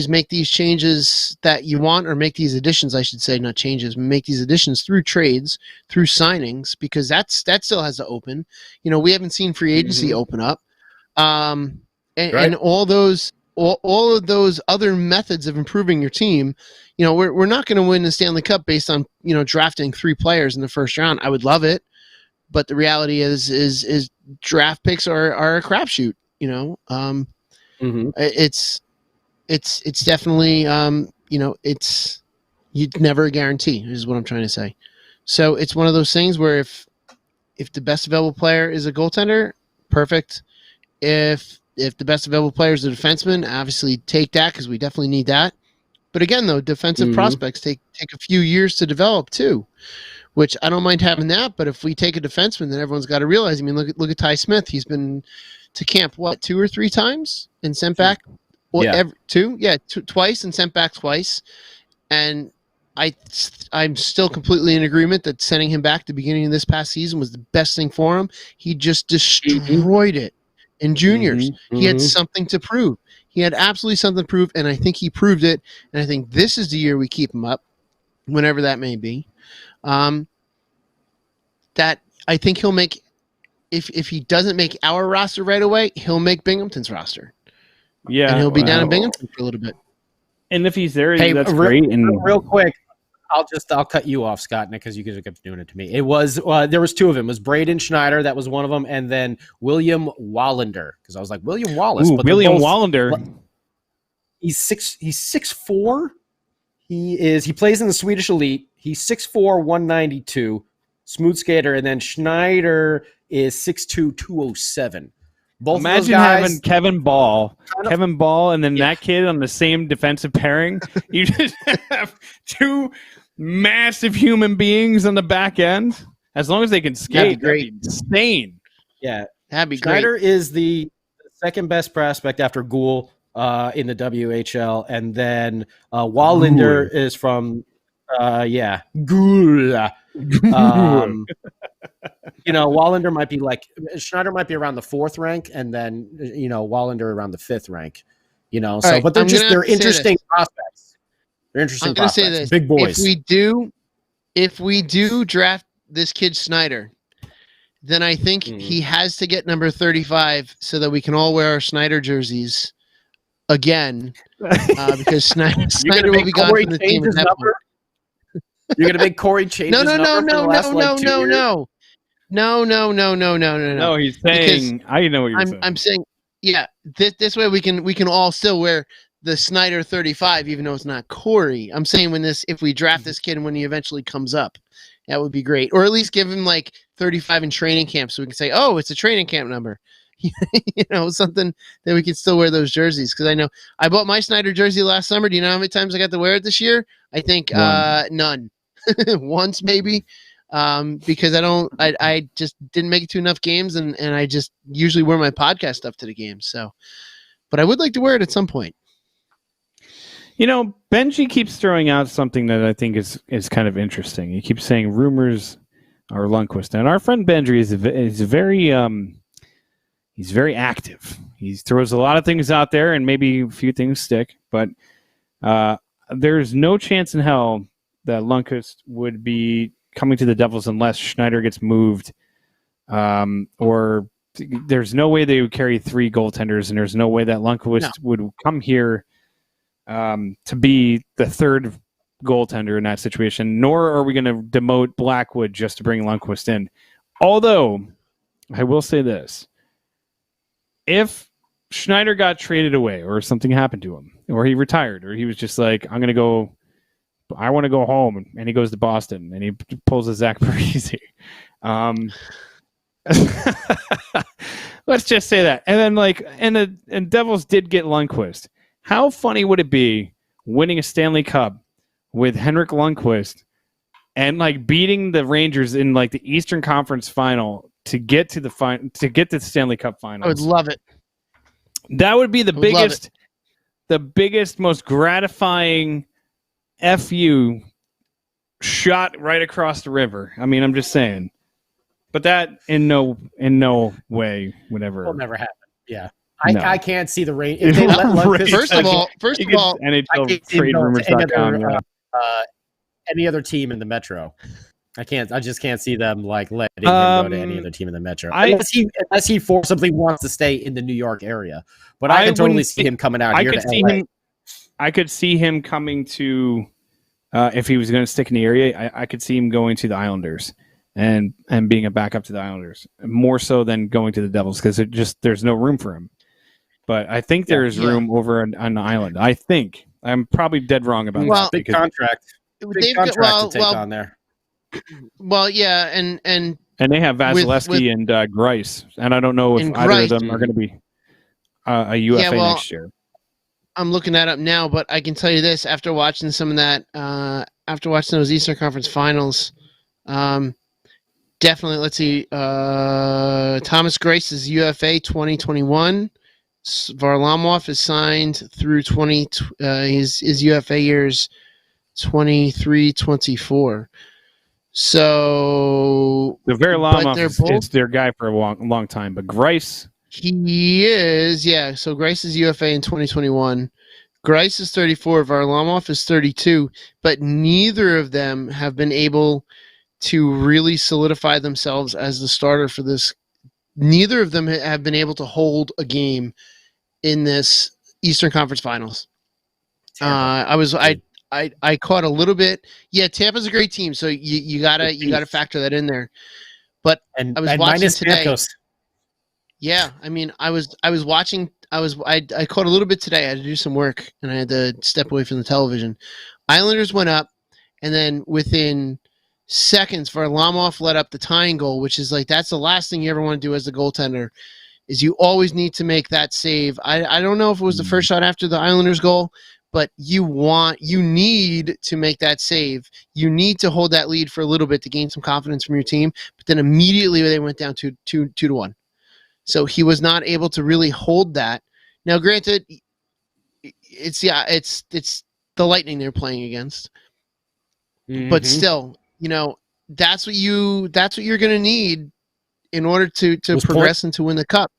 make these changes that you want, or make these additions, I should say, not changes. Make these additions through trades, through signings, because that still has to open. We haven't seen free agency open up, and all those. All of those other methods of improving your team, we're not going to win the Stanley Cup based on drafting 3 players in the first round. I would love it, but the reality is draft picks are a crapshoot. It's definitely it's you'd never guarantee is what I'm trying to say. So it's one of those things where if the best available player is a goaltender, perfect. If the best available player is a defenseman, obviously take that because we definitely need that. But again, though, defensive prospects take a few years to develop too, which I don't mind having that. But if we take a defenseman, then everyone's got to realize. I mean, look at Ty Smith. He's been to camp 2 or 3 times and sent back. Twice and sent back twice. And I'm still completely in agreement that sending him back at the beginning of this past season was the best thing for him. He just destroyed it. In juniors, he had something to prove. He had absolutely something to prove, and I think he proved it. And I think this is the year we keep him up, whenever that may be. That I think he'll make. If he doesn't make our roster right away, he'll make Binghamton's roster. Yeah, and he'll be down in Binghamton for a little bit. And if he's there, hey, that's great. And real quick, I'll cut you off, Scott, because you guys kept doing it to me. It was there was 2 of them. It was Braden Schneider, that was one of them, and then William Wallander, because I was like William Wallace. But William Wallander, he's 6'4". He plays in the Swedish Elite. He's 6'4", 192, smooth skater, and then Schneider is 6'2", 207. Both imagine of those guys, having Kevin Ball, and then that kid on the same defensive pairing. You just have 2 massive human beings on the back end. As long as they can skate, that'd be insane. Yeah, that'd be Schneider great. is the second best prospect after Gould in the WHL, and then Wallander is from Gould. Wallander might be like Schneider might be around the 4th rank, and then Wallander around the 5th rank. Right, but they're interesting prospects. They're interesting prospects. Say this. Big boys. If we do draft this kid Schneider, then I think he has to get number 35 so that we can all wear our Schneider jerseys again, because Schneider will be gone from the team. You're gonna make Corey change his number for the last 2 years? No. He's saying, I know what you're saying. I'm saying, this way we can all still wear the Schneider 35, even though it's not Corey. I'm saying if we draft this kid and when he eventually comes up, that would be great. Or at least give him like 35 in training camp so we can say, oh, it's a training camp number. something that we could still wear those jerseys. Because I know I bought my Snyder jersey last summer. Do you know how many times I got to wear it this year? I think none. Once maybe. Because I just didn't make it to enough games, and I just usually wear my podcast stuff to the games. So, but I would like to wear it at some point. Benji keeps throwing out something that I think is kind of interesting. He keeps saying rumors are Lundqvist, and our friend Benji is very he's very active. He throws a lot of things out there, and maybe a few things stick. But there's no chance in hell that Lundqvist would be coming to the Devils unless Schneider gets moved, or there's no way they would carry 3 goaltenders, and there's no way that Lundqvist would come here to be the third goaltender in that situation, nor are we going to demote Blackwood just to bring Lundqvist in. Although, I will say this. If Schneider got traded away or something happened to him, or he retired, or he was just like, I want to go home, and he goes to Boston, and he pulls a Zach Parise. Let's just say that. And then and Devils did get Lundqvist. How funny would it be winning a Stanley Cup with Henrik Lundqvist and beating the Rangers in the Eastern Conference Final to get to the Stanley Cup Finals? I would love it. That would be the biggest, most gratifying FU shot right across the river. I mean, I'm just saying. But that in no way would ever. Will never happen. Yeah. No. I can't see the Rangers. If they let Lundqvist, First of all, NHL trade rumors.com. Any other team in the Metro. I just can't see them letting him go to any other team in the Metro. Unless he forcibly wants to stay in the New York area. But I can totally see him coming out here to LA. I could see him coming to, if he was going to stick in the area, I could see him going to the Islanders and being a backup to the Islanders, more so than going to the Devils, because there's no room for him. But I think there is room over on the island. I think. I'm probably dead wrong about that. Big contract. Big contract to take on there. Well, yeah, and they have Vasilevsky and Grice, and I don't know if either of them are going to be a UFA next year. I'm looking that up now, but I can tell you this: after watching some of that, after watching those Eastern Conference Finals, definitely. Let's see. Thomas Grice is UFA 2021. Varlamov is signed through his UFA years 23-24. So the Varlamov is their guy for a long time, but Grice, he is, yeah. So Grice is UFA in 2021. Grice is 34. Varlamov is 32. But neither of them have been able to really solidify themselves as the starter for this. Neither of them have been able to hold a game in this Eastern Conference Finals. I caught a little bit. Yeah, Tampa's a great team, so you gotta factor that in there. But I was watching today. Stamkos. Yeah, I mean, I caught a little bit today. I had to do some work, and I had to step away from the television. Islanders went up, and then within seconds, Varlamov let up the tying goal, which is that's the last thing you ever want to do as a goaltender. Is you always need to make that save. I don't know if it was the first shot after the Islanders goal, but you need to make that save. You need to hold that lead for a little bit to gain some confidence from your team. But then immediately they went down 2-1. So he was not able to really hold that. Now, granted, it's the Lightning they're playing against, but still, that's what you're going to need in order to progress and to win the cup.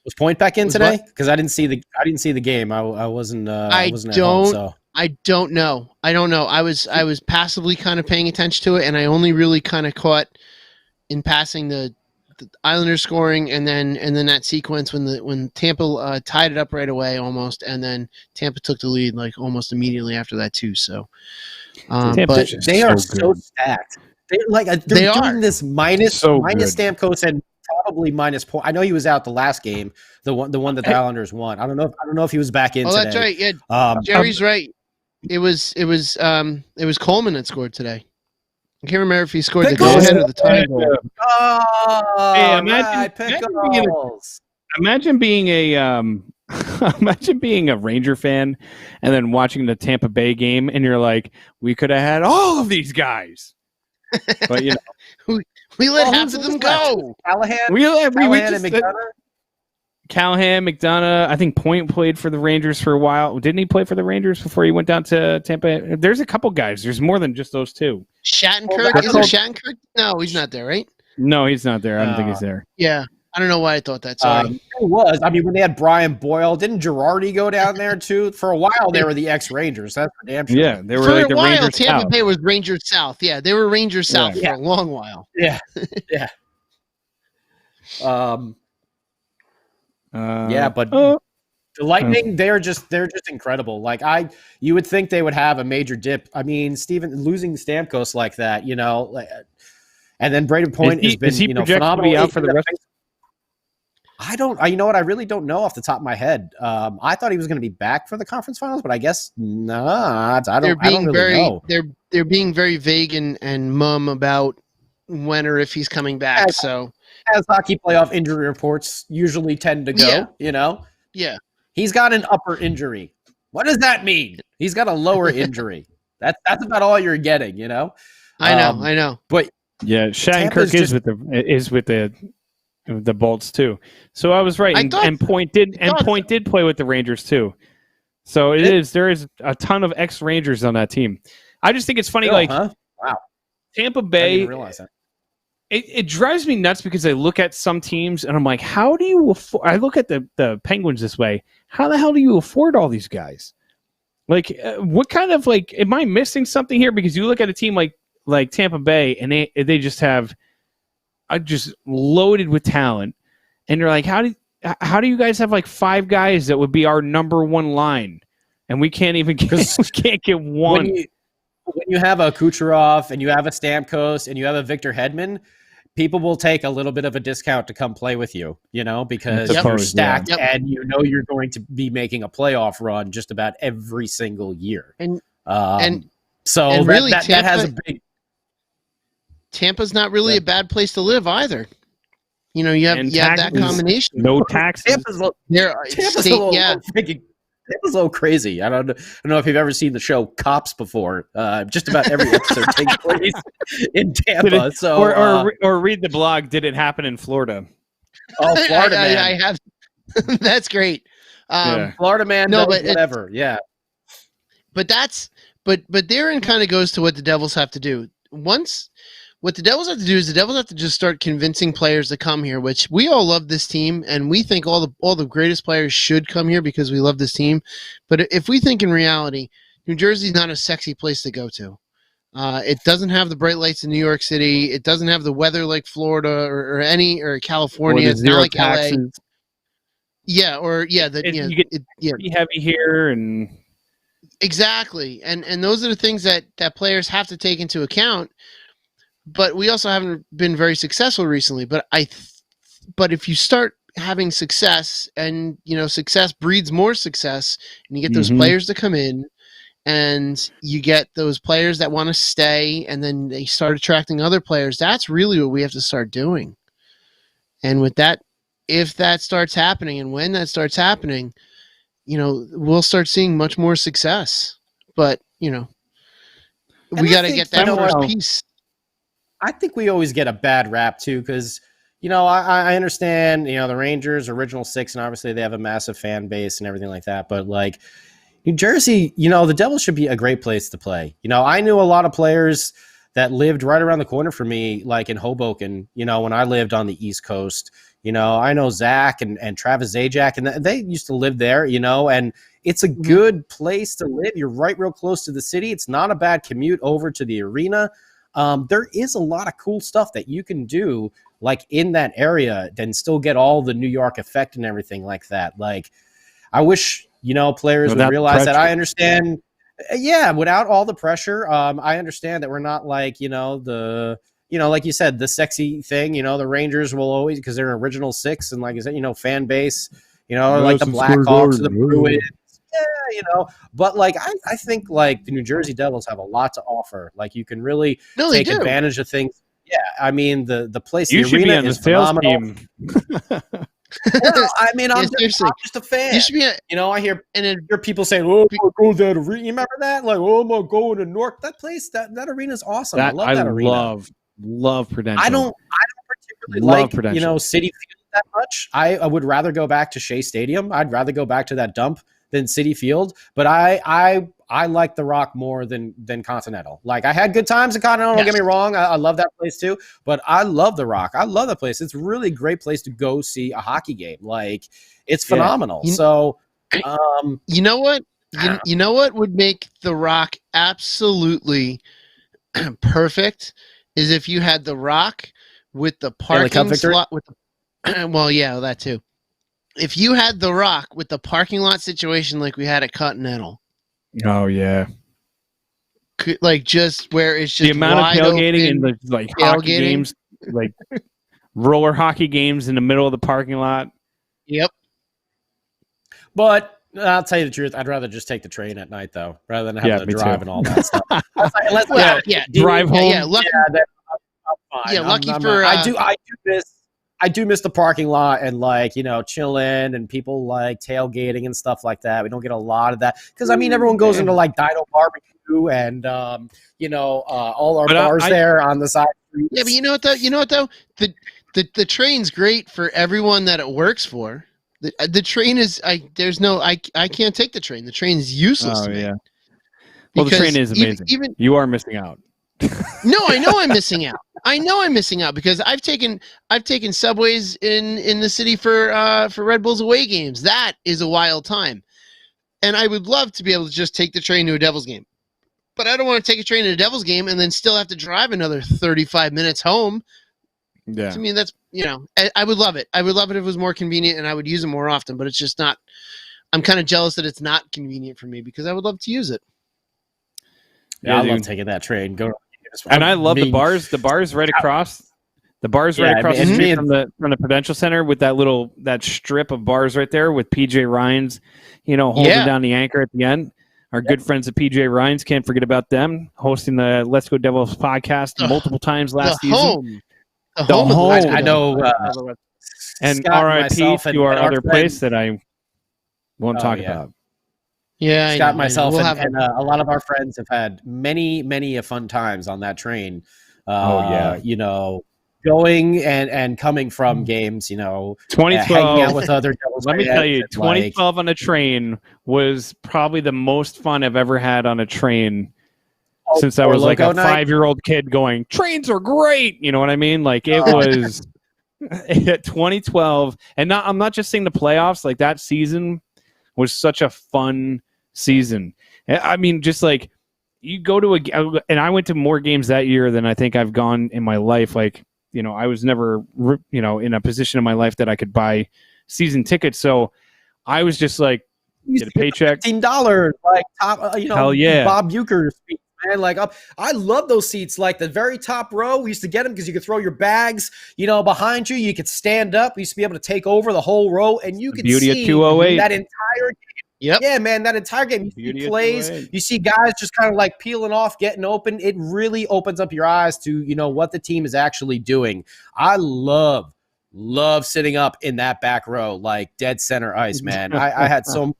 Was Point back in today? Because I didn't see the game. I wasn't. I wasn't at home, so. I don't know. I was passively kind of paying attention to it, and I only really kind of caught in passing the Islanders scoring, and then that sequence when Tampa tied it up right away almost, and then Tampa took the lead almost immediately after that too. So, but they are so stacked. They're doing this minus Stamkos and probably minus point. I know he was out the last game, the one that the Islanders won. I don't know if he was back in today. That's right. Yeah, Jerry's right. It was Coleman that scored today. I can't remember if he scored the Pickles! go-ahead or the tie goal. Oh, Hey, imagine being a imagine being a Ranger fan and then watching the Tampa Bay game, and you're like, we could have had all of these guys, but you know, we let half of them go. Callahan, we Callahan just and McDonough. Callahan, McDonough. I think Point played for the Rangers for a while. Didn't he play for the Rangers before he went down to Tampa? There's a couple guys. There's more than just those two. Shattenkirk? Isn't Shattenkirk? No, he's not there, right? No, he's not there. I don't think he's there. Yeah. I don't know why I thought that. Sorry. It was. I mean, when they had Brian Boyle, didn't Girardi go down there too? For a while, they were the ex-Rangers. That's for damn sure. Yeah, they were for like a the while, Rangers Tampa South. Bay was Rangers South. Yeah, they were Rangers South Yeah. for a long while. Yeah, yeah. Yeah, but the Lightning, they're just incredible. Like you would think they would have a major dip. I mean, losing Stamkos like that, you know, and then Braden Point has been, is he projected phenomenal. to be out for the rest? You know what? I really don't know off the top of my head. I thought he was going to be back for the conference finals, but I guess not. I don't really know. They're being very vague and mum about when or if he's coming back. As hockey playoff injury reports usually tend to go, you know? Yeah. He's got an upper injury. What does that mean? He's got a lower injury. That's about all you're getting, you know? I know. But yeah, Shattenkirk is with the Bolts too. So I was right. And Point did play with the Rangers too. So there is a ton of ex-Rangers on that team. I just think it's funny, wow. Tampa I Bay. didn't realize that. It drives me nuts because I look at some teams and I'm like, how do you afford? I look at the Penguins this way. How the hell do you afford all these guys? Like, what kind of am I missing something here? Because you look at a team like Tampa Bay and they just have just loaded with talent, and you're like, how do you guys have 5 guys that would be our number one line, and we can't even get one. When you have a Kucherov and you have a Stamkos and you have a Victor Hedman, people will take a little bit of a discount to come play with you, you know, because you're stacked and you know you're going to be making a playoff run just about every single year. And really, that has a big. Tampa's not really a bad place to live either. You know, you have that combination. No taxes. Tampa's a little crazy. I don't know if you've ever seen the show Cops before. Just about every episode takes place in Tampa. Or read the blog. Did it happen in Florida? Oh, Florida man! I have. That's great. Florida man. No, but whatever. Yeah. But therein kind of goes to what the Devils have to do. What the Devils have to do is the Devils have to just start convincing players to come here, which we all love this team, and we think all the greatest players should come here because we love this team. But if we think in reality, New Jersey's not a sexy place to go to. It doesn't have the bright lights in New York City. It doesn't have the weather like Florida or California. It's not like taxes. LA. Yeah, you get pretty heavy here and exactly. And those are the things that players have to take into account. But we also haven't been very successful recently. But if you start having success, and success breeds more success, and you get those players to come in, and you get those players that want to stay, and then they start attracting other players. That's really what we have to start doing. And with that, if that starts happening, and when that starts happening, we'll start seeing much more success. But we got to get that first piece. I think we always get a bad rap too, because I understand the Rangers original 6, and obviously they have a massive fan base and everything like that. But New Jersey, the Devils should be a great place to play. I knew a lot of players that lived right around the corner from me, like in Hoboken. When I lived on the East Coast, I know Zach and Travis Zajac, and they used to live there. And it's a good place to live. You're right real close to the city. It's not a bad commute over to the arena. There is a lot of cool stuff that you can do in that area and still get all the New York effect and everything like that. I wish, players would realize that. I understand. Yeah. Without all the pressure. I understand that we're not like you said, the sexy thing, the Rangers will always, because they're an original 6. And like you said, fan base, like the Blackhawks or the Bruins. But like, I think like the New Jersey Devils have a lot to offer. Like, you can really take advantage of things. Yeah, I mean the place. You the should arena be on the is sales phenomenal. team. Well, I mean, I'm just a fan. You should be I hear people saying, "Oh, I'm gonna go to that arena." You remember that? Like, "Oh, I'm gonna go to Newark." That place, that arena is awesome. I love that arena. Love Prudential. I don't particularly like Citi Field that much. I would rather go back to Shea Stadium. I'd rather go back to that dump than Citi Field. But I like the Rock more than Continental. Like, I had good times at Continental. Don't get me wrong. I love that place too. But I love the Rock. I love that place. It's a really great place to go see a hockey game. Like, it's phenomenal. So, you know what? You know what would make the Rock absolutely perfect is if you had the Rock with the parking slot with the well, yeah, that too. If you had the Rock with the parking lot situation like we had at Continental. Oh yeah. Like, just where it's just the amount of tailgating and like hockey tailgating. games, like roller hockey games in the middle of the parking lot. Yep. But I'll tell you the truth. I'd rather just take the train at night, though, rather than have to drive and all that stuff. Drive home. Yeah, lucky. I'm fine. Lucky I'm for. I do miss the parking lot and chilling and people like tailgating and stuff like that. We don't get a lot of that because everyone goes into like Dino Barbecue and all our bars there on the side streets. Yeah, but you know what though? The train's great for everyone that it works for. The train is I can't take the train. The train is useless to me. Yeah. Well, the train is amazing. Even you are missing out. No, I know I'm missing out. I know I'm missing out because I've taken subways in the city for Red Bulls away games. That is a wild time, and I would love to be able to just take the train to a Devils game, but I don't want to take a train to a Devils game and then still have to drive another 35 minutes home. Yeah, I mean that's I would love it. I would love it if it was more convenient and I would use it more often. But it's just not. I'm kind of jealous that it's not convenient for me because I would love to use it. Yeah, I love taking that train. And I love the bars. The bars right across. The bars right across the street from the Prudential Center with that strip of bars right there with PJ Ryan's, holding down the anchor at the end. Our good friends at PJ Ryan's, can't forget about them, hosting the Let's Go Devils podcast multiple times last season. The home. I know. And RIP to our other place that I won't talk about. Yeah, Scott, myself, and a lot of our friends have had many fun times on that train. Going and coming from games. 2012. Hanging out with other Devils. Let me tell you, 2012 on a train was probably the most fun I've ever had on a train since I was like a 5-year-old kid going, trains are great. You know what I mean? Like it was 2012, and I'm not just saying the playoffs. Like that season was such a fun season. I mean, just like you go to and I went to more games that year than I think I've gone in my life. Like, I was never, in a position in my life that I could buy season tickets. So I was just like, get a paycheck. $15, like top, hell yeah. Bob Uecker speech, man. Like, I love those seats. Like the very top row, we used to get them because you could throw your bags, behind you. You could stand up. We used to be able to take over the whole row, and you could see 208. That entire game. Yep. Yeah, man, that entire game. You see plays, you see guys just kind of like peeling off, getting open. It really opens up your eyes to, what the team is actually doing. I love sitting up in that back row, like dead center ice, man. I had so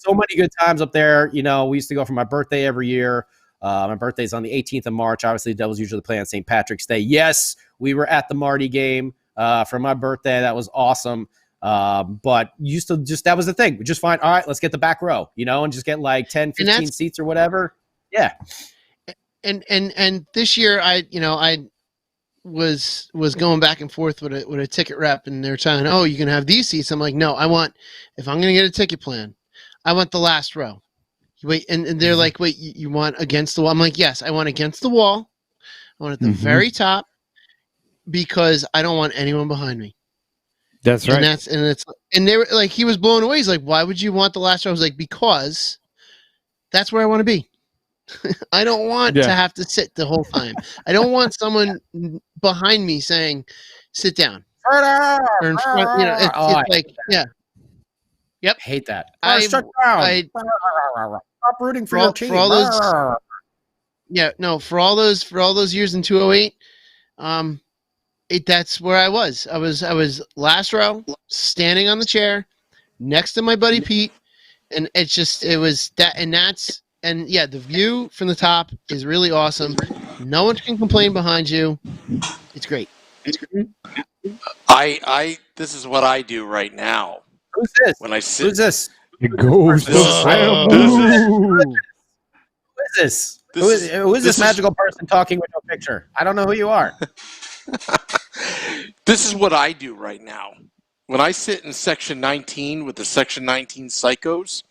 many good times up there. We used to go for my birthday every year. My birthday's on the 18th of March. Obviously, the Devils usually play on St. Patrick's Day. Yes, we were at the Marty game for my birthday. That was awesome. But used to that was the thing. We just find, all right, let's get the back row, and just get like 10, 15 seats or whatever. Yeah. And this year I was going back and forth with a ticket rep, and they're telling, you can have these seats. I'm like, no, if I'm going to get a ticket plan, I want the last row. Wait, and they're like, wait, you want against the wall? I'm like, yes, I want against the wall. I want at the very top because I don't want anyone behind me. That's right. And they were like, he was blown away. He's like, why would you want the last row? I was like, because that's where I want to be. I don't want to have to sit the whole time. I don't want someone behind me saying, sit down. Or in front, it's like, yeah. Yep. I hate that. Shut down. Stop rooting for your team. For all those, for all those years in 208, that's where I was. I was last row, standing on the chair, next to my buddy Pete, and the view from the top is really awesome. No one can complain behind you. It's great. This is what I do right now. Who's this? When I sit, Who's this? It goes. Who is this? Who is this magical person talking with no picture? I don't know who you are. This is what I do right now. When I sit in Section 19 with the Section 19 psychos,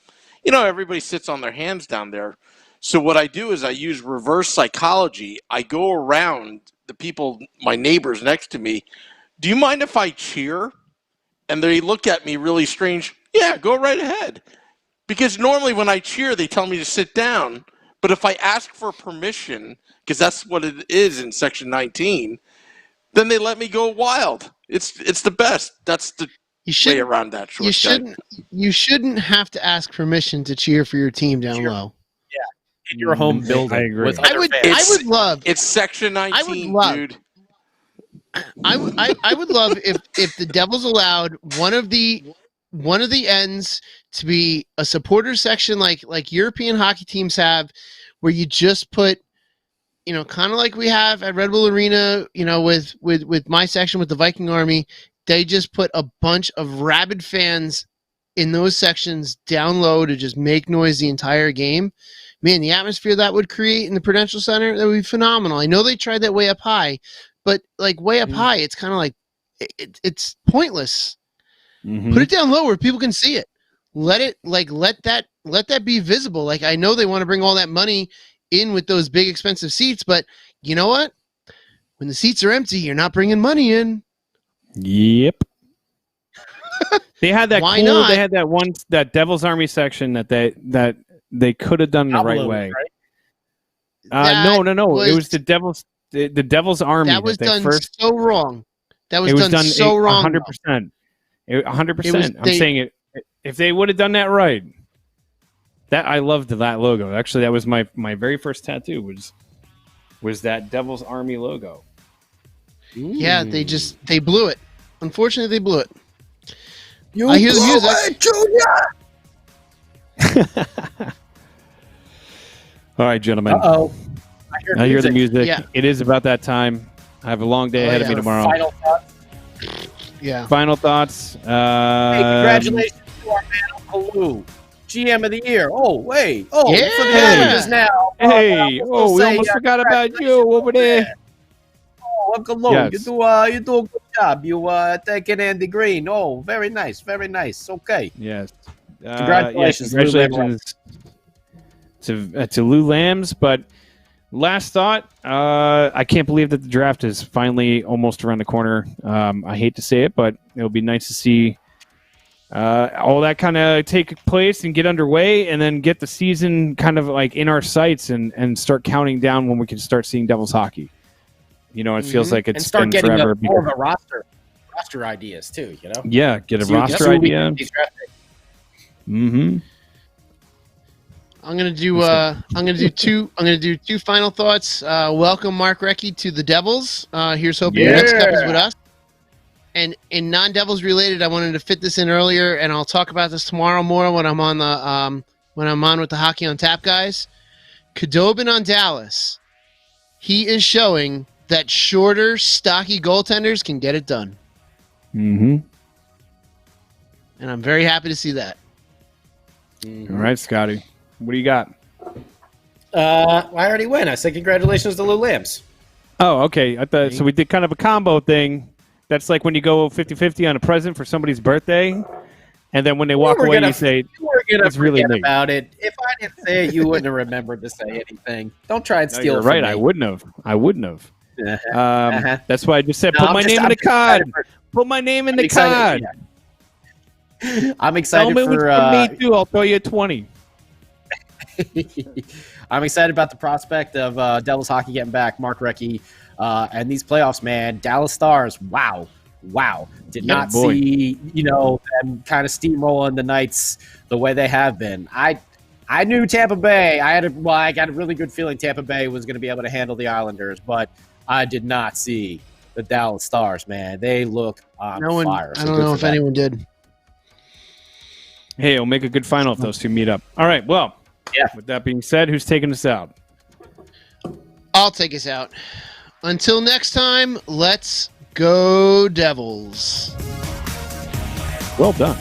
everybody sits on their hands down there. So what I do is I use reverse psychology. I go around the people, my neighbors next to me. Do you mind if I cheer? And they look at me really strange. Yeah, go right ahead. Because normally when I cheer, they tell me to sit down. But if I ask for permission, because that's what it is in Section 19, then they let me go wild. It's the best. That's the way around that short. You shouldn't have to ask permission to cheer for your team down low. Yeah, in your home building. I agree. I would love. It's Section 19, dude. I would love if the Devils allowed one of the ends to be a supporter section like European hockey teams have, where you just put, kind of like we have at Red Bull Arena, with my section with the Viking Army. They just put a bunch of rabid fans in those sections down low to just make noise the entire game. Man, the atmosphere that would create in the Prudential Center, that would be phenomenal. I know they tried that way up high, but way up high, it's kind of like it's pointless. Mm-hmm. Put it down low where people can see it. Let that be visible. I know they want to bring all that money in with those big expensive seats, but you know what? When the seats are empty, you're not bringing money in. Yep. They had that Why not? They had that Devil's Army section that they could have done the right way. Right? No. It was the Devil's Army. That was done so wrong. That was done so wrong. 100%. 100%. I'm saying it. If they would have done that right, I loved that logo. Actually, that was my very first tattoo. Was that Devil's Army logo? Ooh. Yeah, they blew it. Unfortunately, they blew it. I hear the music. All right, gentlemen. Uh-oh. I hear the music. Yeah. It is about that time. I have a long day ahead of me tomorrow. Final thoughts. Yeah. Final thoughts. Hey, congratulations to our man Uncle Lou, GM of the year. Oh, wait. Oh, yeah. for the Islanders now. Hey, we almost forgot about you over there. Oh, Uncle Lou, Yes. you do a good job. You taking Andy Green. Oh, very nice, very nice. Okay. Yes. Congratulations, congratulations to Lou Lambs. But last thought, I can't believe that the draft is finally almost around the corner. I hate to say it, but it'll be nice to see all that kind of take place and get underway, and then get the season kind of in our sights and start counting down when we can start seeing Devils hockey. It feels like it's start been getting forever. more of a roster ideas too. Yeah, get a So you roster can see idea. these draft picks. Mm-hmm. I'm gonna do two final thoughts. Welcome Mark Recchi to the Devils. Here's hoping your next cup is with us. And in non-Devils related, I wanted to fit this in earlier, and I'll talk about this tomorrow more when I'm on with the Hockey on Tap guys. Khudobin on Dallas. He is showing that shorter, stocky goaltenders can get it done. Mm-hmm. And I'm very happy to see that. Mm-hmm. All right, Scotty. What do you got? I already went. I said congratulations to Lou Lambs. Oh, okay. I thought so. We did kind of a combo thing. That's like when you go 50-50 on a present for somebody's birthday, and then when they walk away, you say, "You were gonna it's really forget neat about it." If I didn't say it, you wouldn't have remembered to say anything. Don't try and No, steal. you're from right. me. I wouldn't have. That's why I just said, No, put my name in the card. Put my name in the card. I'm Tell excited me for me too. I'll throw you a 20. I'm excited about the prospect of Devils hockey getting back. Mark Recchi and these playoffs, man. Dallas Stars. Wow. wow, did Yeah, not boy. see, them kind of steamrolling the Knights the way they have been. I knew Tampa Bay. I got a really good feeling Tampa Bay was going to be able to handle the Islanders, but I did not see the Dallas Stars, man. They look on fire. I don't know if anyone did. Hey, it'll make a good final if those two meet up. All right, well, with that being said, who's taking us out? I'll take us out. Until next time, let's go Devils. Well done.